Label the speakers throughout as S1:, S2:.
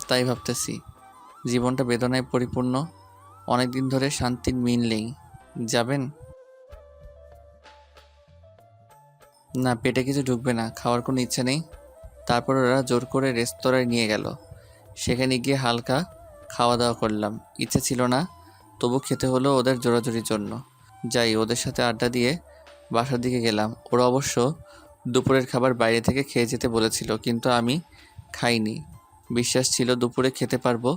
S1: তাই ভাবতেছি জীবনটা বেদনায় পরিপূর্ণ। অনেকদিন ধরে শান্তির মিল নেই। যাবেন? না, পেটে কিছু ঢুকবে না, খাওয়ার কোনো ইচ্ছে নেই। তারপর ওরা জোর করে রেস্তোরাঁয় নিয়ে গেল। সেখানে গিয়ে হালকা খাওয়া দাওয়া করলাম। ইচ্ছে ছিল না, তবু খেতে হলো ওদের জোরাজুরির জন্য। যাই, ওদের সাথে আড্ডা দিয়ে বাসার দিকে গেলাম। ওরা অবশ্য দুপুরের খাবার বাইরে থেকে খেয়ে যেতে বলেছিল, কিন্তু আমি খাইনি। বিশ্বাস ছিল দুপুরে খেতে পারবো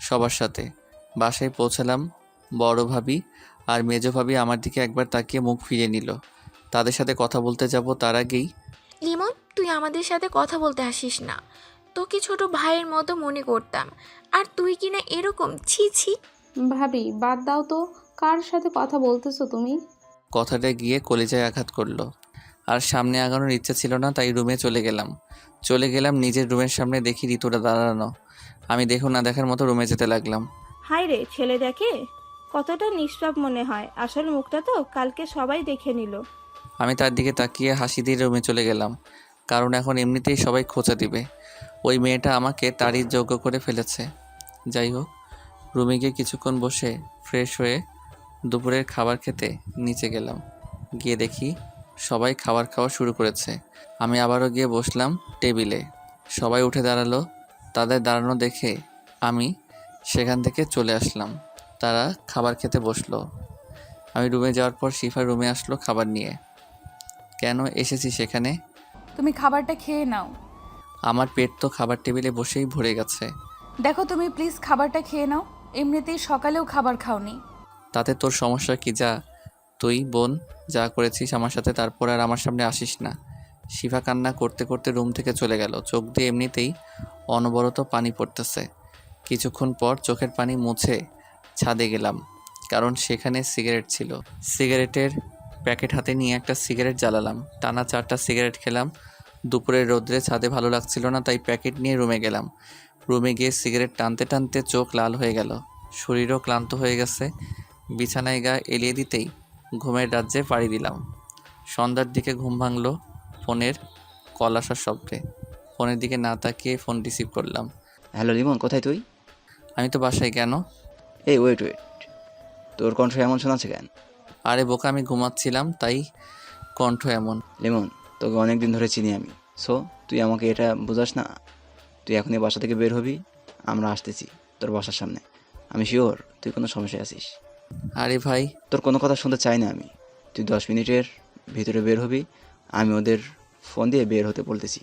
S1: সবার সাথে। বাসায় পৌঁছালাম। বড় ভাবি আর মেজো ভাবি আমার দিকে একবার তাকিয়ে মুখ ফিরিয়ে নিল। তাদের সাথে কথা বলতে যাব তার আগেই
S2: লিমন, তুই আমাদের সাথে কথা বলতে আসিস না। তোকে ছোট ভাইয়ের মতো মনে করতাম, আর তুই কিনা এরকম! ছি ছি।
S3: ভাবি বাদ দাও তো, কার সাথে কথা বলতেছো তুমি?
S1: কথাটা গিয়ে কলিজায় আঘাত করলো। আর সামনে আগানোর ইচ্ছা ছিল না, তাই রুমে চলে গেলাম নিজের রুমের সামনে। দেখি ঋতুরা দাঁড়ানো। আমি দেখো না দেখার মতো রুমে যেতে লাগলাম।
S4: হায় রে, ছেলে দেখে কতটা নিষ্পাপ মনে হয়, আসল মুখটা তো কালকে সবাই দেখে নিল।
S1: আমি তার দিকে তাকিয়ে হাসি দিয়ে রুমে চলে গেলাম, কারণ এখন এমনিতেই সবাই খোঁচা দিবে। ওই মেয়েটা আমাকে তারই যোগ্য করে ফেলেছে। যাই হোক, রুমে গিয়ে কিছুক্ষণ বসে ফ্রেশ হয়ে দুপুরের খাবার খেতে নিচে গেলাম। গিয়ে দেখি সবাই খাবার খাওয়া শুরু করেছে। আমি আবারও গিয়ে বসলাম টেবিলে। সবাই উঠে দাঁড়ালো। তাদের দাঁড়ানো দেখে আমি সেখান থেকে চলে আসলাম। তারা খাবার খেতে বসলো। আমি রুমে যাওয়ার পর শিফা রুমে আসলো খাবার নিয়ে। কেন এসেছি সেখানে?
S5: তুমি খাবারটা খেয়ে নাও।
S1: আমার পেট তো খাবার টেবিলে বসেই ভরে গেছে।
S5: দেখো তুমি প্লিজ খাবারটা খেয়ে নাও, এমনিতেই সকালেও খাবার খাওনি।
S1: তাতে তোর সমস্যা কি? যা, তুই বোন যা করেছিস আমার সাথে, তারপর আর আমার সামনে আসিস না। শিফা কান্না করতে করতে রুম থেকে চলে গেল। চোখ দিয়ে এমনিতেই অনবরত পানি পড়তেছে। কিছুক্ষণ পর চোখের পানি মুছে ছাদে গেলাম, কারণ সেখানে সিগারেট ছিল। সিগারেটের প্যাকেট হাতে নিয়ে একটা সিগারেট জ্বালালাম। টানা 4টা সিগারেট খেলাম। দুপুরের রোদ্রে ছাদে ভালো লাগছিল না, তাই প্যাকেট নিয়ে রুমে গেলাম। রুমে গিয়ে সিগারেট টানতে টানতে চোখ লাল হয়ে গেল। শরীরও ক্লান্ত হয়ে গেছে। বিছানায় গা এলিয়ে দিতেই ঘুমের রাজ্যে পাড়ি দিলাম। সন্ধ্যার দিকে ঘুম ভাঙল ফোনের কল আসার শব্দে। ফোনের দিকে না তাকিয়ে ফোন রিসিভ করলাম।
S6: হ্যালো লিমন, কোথায় তুই?
S1: আমি তো বাসায়। কেন?
S6: এই ওয়েট ওয়েট, তোর কণ্ঠ এমন শোনাচ্ছে কেন?
S1: আরে বোকা, আমি ঘুমাচ্ছিলাম তাই কণ্ঠ এমন।
S6: লিমন, তোকে অনেক দিন ধরে চিনি আমি। সো তুই আমাকে এটা বোঝাস না? তুই এখনই বাসা থেকে বের হবি, আমরা আসতেছি তোর বাসার সামনে। আমি শিওর তুই কোনো সমস্যায় আছিস।
S1: আরে ভাই,
S6: তোর কোনো কথা শুনতে চাই না আমি। তুই 10 মিনিটের ভিতরে বের হবি, আমি ওদের ফোন দিয়ে বের হতে বলতেছি।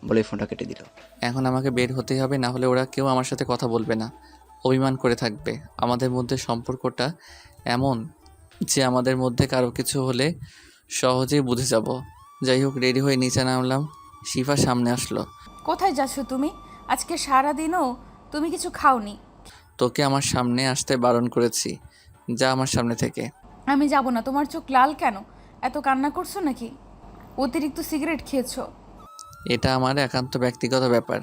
S6: বলে ফোনটা কেটে দিল।
S1: এখন আমাকে বের হতেই হবে, না হলে ওরা কেউ আমার সাথে কথা বলবে না, অভিমান করে থাকবে। আমাদের মধ্যে সম্পর্কটা এমন যে আমাদের মধ্যে কারো কিছু হলে সহজেই বুঝে যাব। যাই হোক, রেডি হয়ে নিচে নামলাম। শিফা সামনে আসলো।
S5: কোথায় যাচ্ছ তুমি? আজকে সারা দিনও তুমি কিছু খাওনি।
S1: তোকে আমার সামনে আসতে বারণ করেছি, যা আমার সামনে থেকে।
S5: আমি যাব না। তোমার চোখ লাল কেন? এত কান্না করছো নাকি? অতিরিক্ত সিগারেট খেয়েছো?
S1: এটা আমার একান্ত ব্যক্তিগত ব্যাপার।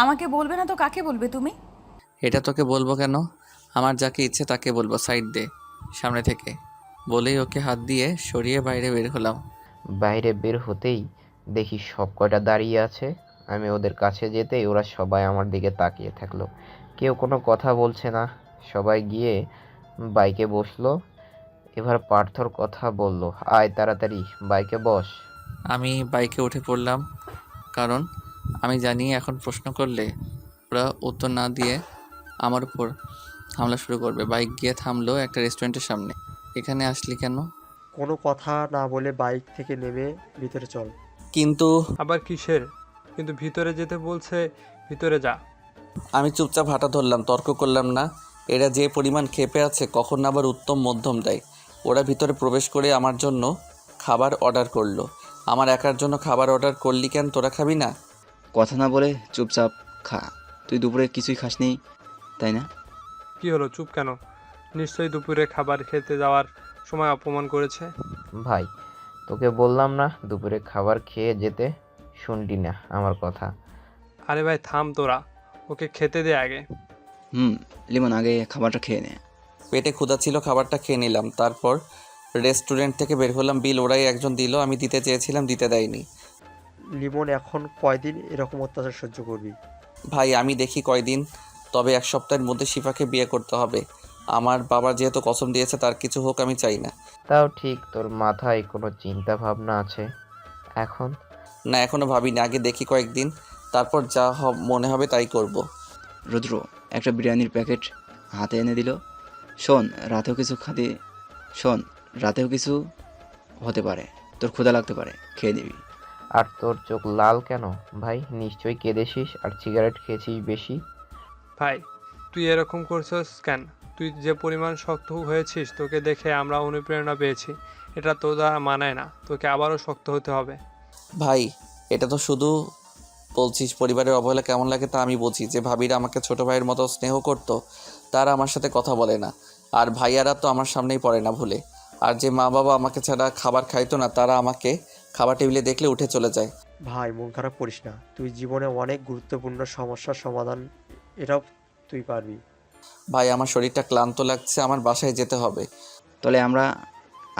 S5: আমাকে বলবে না তো কাকে বলবে তুমি?
S1: এটা তোকে বলবো কেন? আমার যাকে ইচ্ছে তাকে বলবো। সাইড দে সামনে থেকে, বলেই ওকে হাত দিয়ে সরিয়ে বাইরে বের হলাম।
S7: বাইরে বের হতেই দেখি সব কয়টা দাঁড়িয়ে আছে। আমি ওদের কাছে যেতেই ওরা সবাই আমার দিকে তাকিয়ে থাকলো। কেউ কোনো কথা বলছে না। সবাই গিয়ে বাইকে বসলো। এবার পার্থর কথা বলল, আয় তাড়াতাড়ি বাইকে বস।
S1: আমি বাইকে উঠে পড়লাম, কারণ আমি জানি এখন প্রশ্ন করলে ওরা উত্তর না দিয়ে আমার উপর হামলা শুরু করবে। বাইক গিয়ে থামলো একটা রেস্টুরেন্টের সামনে। এখানে আসলি কেন?
S8: কোনো কথা না বলে বাইক থেকে নেমে ভিতরে চল।
S1: কিন্তু
S9: আবার কিসের কিন্তু? ভিতরে যেতে বলছে, ভিতরে যা।
S1: আমি চুপচাপ হাঁটা ধরলাম, তর্ক করলাম না। এরা যে পরিমাণ ক্ষেপে আছে, কখন আবার উত্তম মধ্যম দেয়। ওরা ভিতরে প্রবেশ করে আমার জন্য খাবার অর্ডার করলো। আমার একার জন্য খাবার অর্ডার করলি কেন? তোরা খাবি না?
S6: কথা না বলে চুপচাপ খা। তুই দুপুরে কিছুই খাসনি, তাই না?
S9: কি হলো, চুপ কেন? নিশ্চয়ই দুপুরে খাবার খেতে যাওয়ার সময় অপমান করেছে।
S7: ভাই, তোকে বললাম না দুপুরে খাবার খেয়ে যেতে? শুনলি না আমার কথা?
S9: আরে ভাই থাম তোরা, ওকে খেতে দে আগে।
S6: লিমন, আগে খাবারটা খেয়ে নে।
S1: পেটে ক্ষুধা ছিল, খাবারটা খেয়ে নিলাম। তারপর রেস্টুরেন্ট থেকে বের হলাম। বিল ওরাই একজন দিল, আমি দিতে চেয়েছিলাম, দিতে দেয়নি।
S8: লিমন, এখন কয়দিন এরকম অত্যাচার সহ্য করবি?
S1: ভাই আমি দেখি কয়দিন, তবে 1 সপ্তাহের মধ্যে শিফাকে বিয়ে করতে হবে। আমার বাবা যেহেতু কসম দিয়েছে তার কিছু হোক, আমি চাই না।
S7: তাও ঠিক, তোর মাথায় কোনো চিন্তা ভাবনা আছে এখন?
S1: না এখনো ভাবিনি, আগে দেখি কয়েকদিন, তারপর যা মনে হবে তাই করব।
S6: রুদ্র একটা বিরিয়ানির প্যাকেট হাতে এনে দিল। শোন, রাতেও কিছু হতে পারে, তোর ক্ষুধা লাগতে পারে, খেয়ে নিবি।
S7: আর তোর চোখ লাল কেন ভাই? নিশ্চয়ই কেঁদেছিস আর সিগারেট খেয়েছিস বেশি।
S9: ভাই তুই এরকম করছিস কেন? তুই যে পরিমাণ শক্ত হয়েছিস, তোকে দেখে আমরা অনুপ্রেরণা পেয়েছি। এটা তো দ্বারা মানায় না, তোকে আবারও শক্ত হতে হবে।
S1: ভাই এটা তো শুধু বলছিস, পরিবারের অবহেলা কেমন লাগে তা আমি বুঝি। যে ভাবিরা আমাকে ছোট ভাইয়ের মতো স্নেহ করতো তারা আমার সাথে কথা বলে না, আর ভাইয়ারা তো আমার সামনেই পড়ে না ভুলে। আর যে মা বাবা আমাকে ছাড়া খাবার খাইতো না তারা আমাকে খাবার টেবিলে দেখলে উঠে চলে যায়।
S8: ভাই মন খারাপ করিস না, তুই জীবনে অনেক গুরুত্বপূর্ণ সমস্যার সমাধান, এটাও তুই পারবি।
S1: ভাই আমার শরীরটা ক্লান্ত লাগছে, আমার বাসায় যেতে হবে।
S6: তাহলে আমরা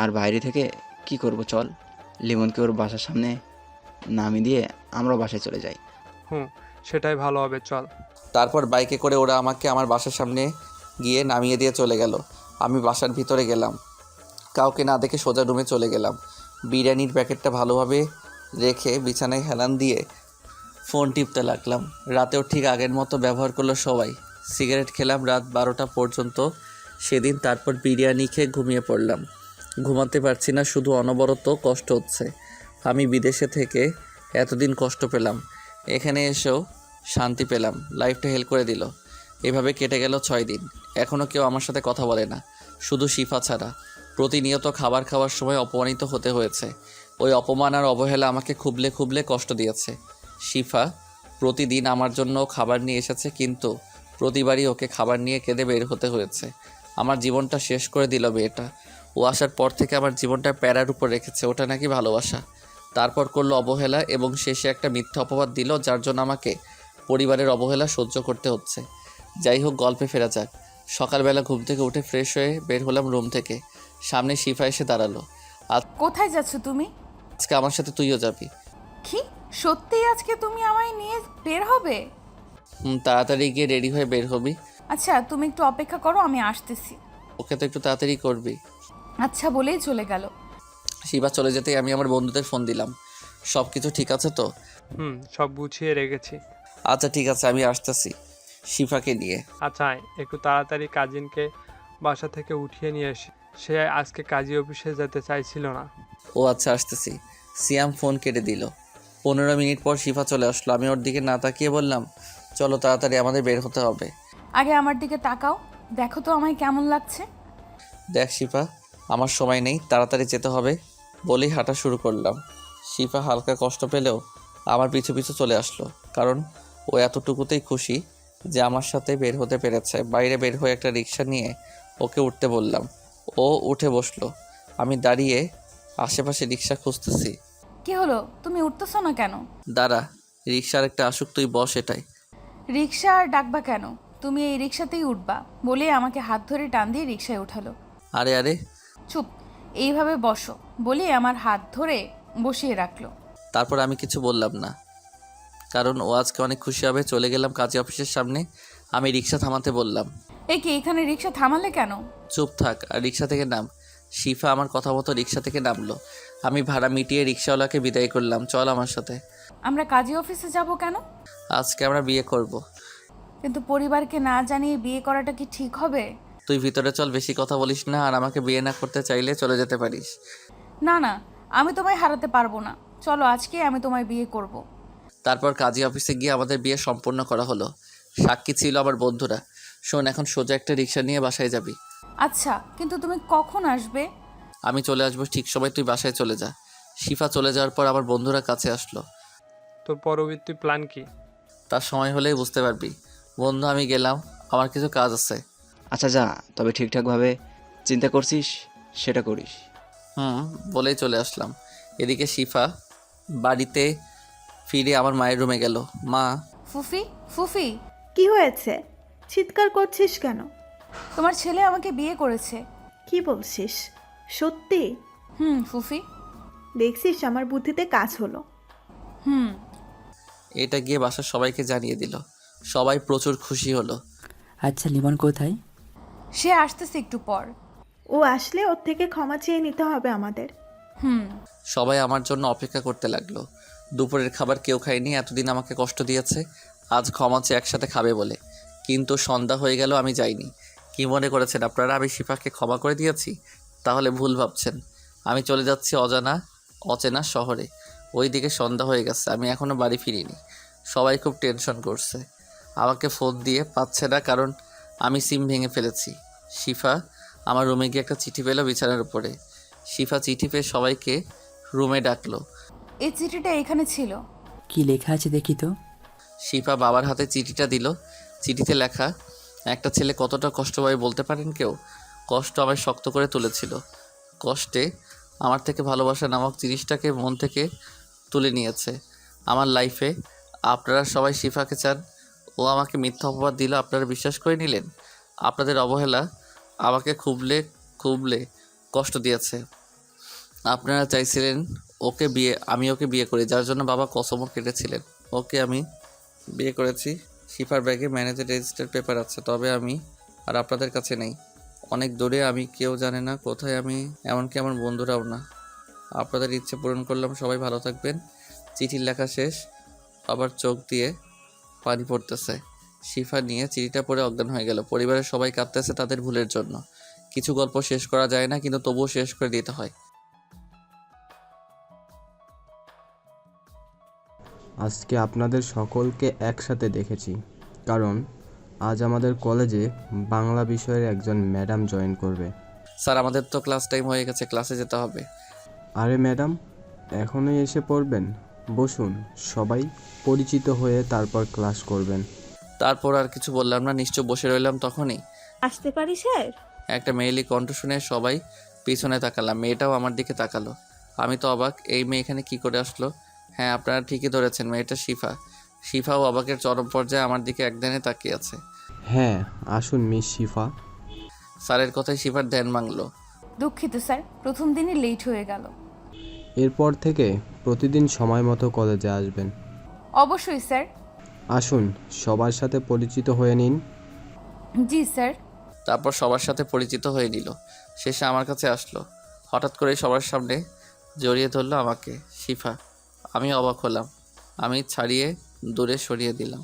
S6: আর বাইরে থেকে কি করব? চল, লিমনকে ওর বাসার সামনে নামিয়ে দিয়ে আমরাও বাসায় চলে যাই।
S9: সেটাই ভালো হবে, চল।
S1: তারপর বাইকে করে ওরা আমাকে আমার বাসার সামনে গিয়ে নামিয়ে দিয়ে চলে গেল। আমি বাসার ভিতরে গেলাম, কাউকে না দেখে সোজা রুমে চলে গেলাম। বিরিয়ানির প্যাকেটটা ভালোভাবে রেখে বিছানায় হেলান দিয়ে ফোন টিপতে লাগলাম। রাতেও ঠিক আগের মতো ব্যবহার করলো সবাই। সিগারেট খেলাম রাত 12টা পর্যন্ত সেদিন। তারপর বিরিয়ানি খেয়ে ঘুমিয়ে পড়লাম। ঘুমাতে পারছি না, শুধু অনবরত কষ্ট হচ্ছে। আমি বিদেশে থেকে এতদিন কষ্ট পেলাম, এখানে এসেও শান্তি পেলাম। লাইফটা হেল করে দিল। এভাবে কেটে গেল 6 দিন। এখনও কেউ আমার সাথে কথা বলে না, শুধু শিফা ছাড়া। প্রতিনিয়ত খাবার খাওয়ার সময় অপমানিত হতে হয়েছে। ওই অপমান আর অবহেলা আমাকে খুবলে খুবলে কষ্ট দিয়েছে। শিফা প্রতিদিন আমার জন্য খাবার নিয়ে এসেছে, কিন্তু প্রতিবারই ওকে খাবার নিয়ে কেঁদে বের হতে হয়েছে। আমার জীবনটা শেষ করে দিল মেয়েটা। ও আসার পর থেকে আমার জীবনটা প্যারার উপর রেখেছে, ওটা নাকি ভালোবাসা। তারপর করলো অবহেলা এবং শেষে একটা মিথ্যা অপবাদ দিল, যার জন্য আমাকে পরিবারের অবহেলা সহ্য করতে হচ্ছে। যাই হোক, গল্পে ফেরা যাক। সকালবেলা ঘুম থেকে উঠে ফ্রেশ হয়ে বের হলাম রুম থেকে। সামনে শিফা এসে দাঁড়ালো।
S5: কোথায় যাচ্ছ তুমি?
S1: আজকে আমার সাথে তুইও যাবি।
S5: কি সত্যিই আজকে তুমি আমায় নিয়ে বের হবে?
S1: তাড়াতাড়ি গিয়ে রেডি হয়ে বের হবি।
S5: আচ্ছা তুমি একটু অপেক্ষা করো, আমি আসতেছি।
S1: ওকে তো একটু তাড়াতাড়ি করবি।
S5: আচ্ছা বলেই চলে গেল।
S1: শিবা চলে যেতেই আমি আমার বন্ধুদের ফোন দিলাম। সব কিছু ঠিক আছে তো?
S9: সব গুছিয়ে রেখেছি।
S1: আচ্ছা ঠিক আছে, আমি আসতেছি শিফাকে নিয়ে।
S9: আচ্ছা একটু তাড়াতাড়ি কাজিনকে বাসা থেকে উঠিয়ে নিয়ে আসি। সে আজকে কাজী অফিসে যেতে চাইছিল না।
S1: ও আচ্ছা আসতেছি। সিয়াম ফোন কেটে দিল। 15 মিনিট পর শিফা চলে আসলো। আমি ওর দিকে না তাকিয়ে বললাম, চলো তাড়াতাড়ি, আমাদের বের হতে হবে।
S5: আগে আমার দিকে তাকাও, দেখো তো আমায় কেমন লাগছে।
S1: দেখ শিফা, আমার সময় নেই, তাড়াতাড়ি যেতে হবে বলেই হাঁটা শুরু করলাম। শিফা হালকা কষ্ট পেলেও আমার পিছু পিছু চলে আসলো, কারণ ও এতটুকুতেই খুশি যে আমার সাথে বের হতে পেরেছে। বাইরে বের হয়ে একটা রিক্সা নিয়ে ওকে উঠতে বললাম। ও উঠে বসলো। আমি দাঁড়িয়ে আশেপাশে রিক্সা খুঁজতেছি।
S5: কি হলো, তুমি উঠতেছো না কেন?
S1: দাঁড়া, রিক্সার একটা আসুক, তুই বস এটাই।
S5: রিক্সা আর ডাকবা কেন? তুমি এই রিক্সাতেই উঠবা বলে আমাকে হাত ধরে টান দিয়ে রিক্সায় উঠালো।
S1: আরে আরে
S5: চুপ, এইভাবে বসো বলে আমার হাত ধরে বসিয়ে রাখলো।
S1: তারপর আমি কিছু বললাম না, কারণ ও আজকে অনেক খুশি হবে। চলে গেলাম কাজী অফিসের সামনে। আমি রিক্সা থামাতে বললাম।
S5: এ কি, এখানে রিক্সা থামালে কেন?
S1: চুপ থাক আর রিক্সা থেকে নাম। শিফা আমার কথা মতো রিক্সা থেকে নামলো। আমি ভাড়া মিটিয়ে রিক্সাওয়ালাকে বিদায় করলাম। চল আমার সাথে।
S5: আমরা কাজী অফিসে যাব কেন?
S1: আজকে আমরা বিয়ে করব।
S5: কিন্তু পরিবারকে না জানিয়ে বিয়ে করাটা কি ঠিক হবে?
S1: তুই ভিতরে চল, বেশি কথা বলিস না। আর আমাকে বিয়ে না করতে চাইলে চলে যেতে পারিস।
S5: না না, আমি তোমায় হারাতে পারবো না। চলো আজকে আমি তোমায় বিয়ে করব।
S1: তারপর কাজী অফিসে গিয়ে আমাদের বিয়ে সম্পূর্ণ করা হলো। সাক্ষী ছিল আমার বন্ধুরা। শোন, এখন সোজা একটা রিক্সা নিয়ে বাসায় যাবি।
S5: আচ্ছা, কিন্তু তুমি কখন আসবে?
S1: আমি চলে আসবো ঠিক সময়, তুই বাসায় চলে যা। শিফা চলে যাওয়ার পর আমার বন্ধুরা কাছে আসলো।
S9: তোর পরবর্তী প্ল্যান কি?
S1: তার সময় হলেই বুঝতে পারবি। বন্ধু আমি গেলাম, আমার কিছু কাজ আছে।
S6: আচ্ছা যা, তবে ঠিকঠাকভাবে চিন্তা করছিস সেটা করিস।
S1: বলেই চলে আসলাম। এদিকে শিফা বাড়িতে ফিরে আমার মায়ের রুমে গেল। মা,
S5: ফুফি, ফুফি,
S10: কি হয়েছে? চিৎকার করছিস কেন?
S5: তোমার ছেলে আমাকে বিয়ে করেছে।
S10: কি বলছিস? সত্যি?
S5: ফুফি।
S10: দেখছিস আমার বুদ্ধিতে কাজ হলো।
S1: এটা গিয়ে বাসার সবাইকে জানিয়ে দিল। সবাই প্রচুর খুশি হলো।
S11: আচ্ছা লিমন কোথায়?
S5: সে আসতেছে একটু পর।
S10: ও আসলে ওর থেকে ক্ষমা চেয়ে নিতে হবে আমাদের।
S5: হুম।
S1: সবাই আমার জন্য অপেক্ষা করতে লাগলো। দুপুরের খাবার কেউ খায়নি, এতদিন আমাকে কষ্ট দিয়েছে, আজ ক্ষমা চেয়ে একসাথে খাবে বলে। কিন্তু সন্ধ্যা হয়ে গেল, আমি যাইনি। কি মনে করেছেন আপনারা আমি শিফাকে ক্ষমা করে দিয়েছি? তাহলে ভুল ভাবছেন। আমি চলে যাচ্ছি অচেনা শহরে। ওইদিকে সন্ধ্যা হয়ে গেছে, আমি এখনও বাড়ি ফিরিনি। সবাই খুব টেনশন করছে, আমাকে ফোন দিয়ে পাচ্ছে না, কারণ আমি সিম ভেঙে ফেলেছি। শিফা আমার রুমে গিয়ে একটা চিঠি পেল বিছানার উপরে। শিফা চিঠি পেয়ে সবাইকে রুমে ডাকলো।
S5: এই চিঠিটা এখানে ছিল।
S11: কি লেখা আছে দেখি তো।
S1: শিফা বাবার হাতে চিঠিটা দিল। চিঠিতে লেখা, একটা ছেলে কতটা কষ্ট পায় বলতে পারেন কেউ? কষ্ট আমায় শক্ত করে তুলেছিল। কষ্টে আমার থেকে ভালোবাসা নামক জিনিসটাকে মন থেকে তুলে নিয়েছে আমার লাইফে। আপনারা সবাই শিফাকে চান, ও আমাকে মিথ্যা অপবাদ দিল, আপনারা বিশ্বাস করে নিলেন। আপনাদের অবহেলা আমাকে খুবলে কষ্ট দিয়েছে। আপনারা চাইছিলেন আমি ওকে বিয়ে করি, যার জন্য বাবা কসমও কেটেছিলেন। ওকে আমি বিয়ে করেছি। শিফার ব্যাগে ম্যারেজের রেজিস্টার পেপার আছে, তবে আমি আর আপনাদের কাছে নেই। অনেক দূরে, আমি কেউ জানে না কোথায় আমি, এমনকি আমার বন্ধুরাও না। আপনাদের ইচ্ছে পূরণ করলাম, সবাই ভালো থাকবেন। চিঠির লেখা শেষ, আবার চোখ দিয়ে পানি পড়তেছে। শিফা নিয়ে চিঠিটা পড়ে অজ্ঞান হয়ে গেল। পরিবারের সবাই কাঁদতেছে তাদের ভুলের জন্য। কিছু গল্প শেষ করা যায় না, কিন্তু তবুও শেষ করে দিতে হয়।
S12: আজকে আপনাদের সকলকে একসাথে দেখেছি, কারণ আজ আমাদের কলেজে বাংলা বিষয়ের একজন ম্যাডাম জয়েন করবে।
S1: স্যার, আমাদের তো ক্লাস টাইম হয়ে গেছে, ক্লাসে যেতে হবে।
S12: আরে ম্যাডাম, এখনই এসে পড়বেন? বসুন, সবাই পরিচিত হয়ে তারপর ক্লাস করবেন।
S1: তারপর আর কিছু বললাম না, নিশ্চয় বসে রইলাম। তখনই
S4: আসতে পারি স্যার?
S1: একটা মেয়েলি কণ্ঠ শুনে সবাই পিছনে তাকালাম। মেয়েটাও আমার দিকে তাকালো। আমি তো অবাক, এই মেয়ে এখানে কি করে আসলো? হ্যাঁ, আপনারা ঠিকই ধরেছেন, মেয়েটা শিফা। শিফাও অবাকের চরম পর্যায়ে আমার দিকে একদিনে তাকিয়ে আছে।
S12: হ্যাঁ, আসুন মিস শিফা।
S1: স্যারের কথায় শিফার ধ্যান ভাঙলো।
S5: দুঃখিত স্যার, প্রথম দিনই লেট হয়ে গেল।
S12: এরপর থেকে প্রতিদিন সময় মতো কলেজে আসবেন।
S5: অবশ্যই স্যার।
S12: আসুন, সবার সাথে পরিচিত হয়ে নিন।
S5: জি স্যার।
S1: তারপর সবার সাথে পরিচিত হয়ে নিল। শেষে আমার কাছে আসলো। হঠাৎ করে সবার সামনে জড়িয়ে ধরলো আমাকে। শিফা, আমি অবাক হলাম। আমি ছাড়িয়ে দূরে সরিয়ে দিলাম।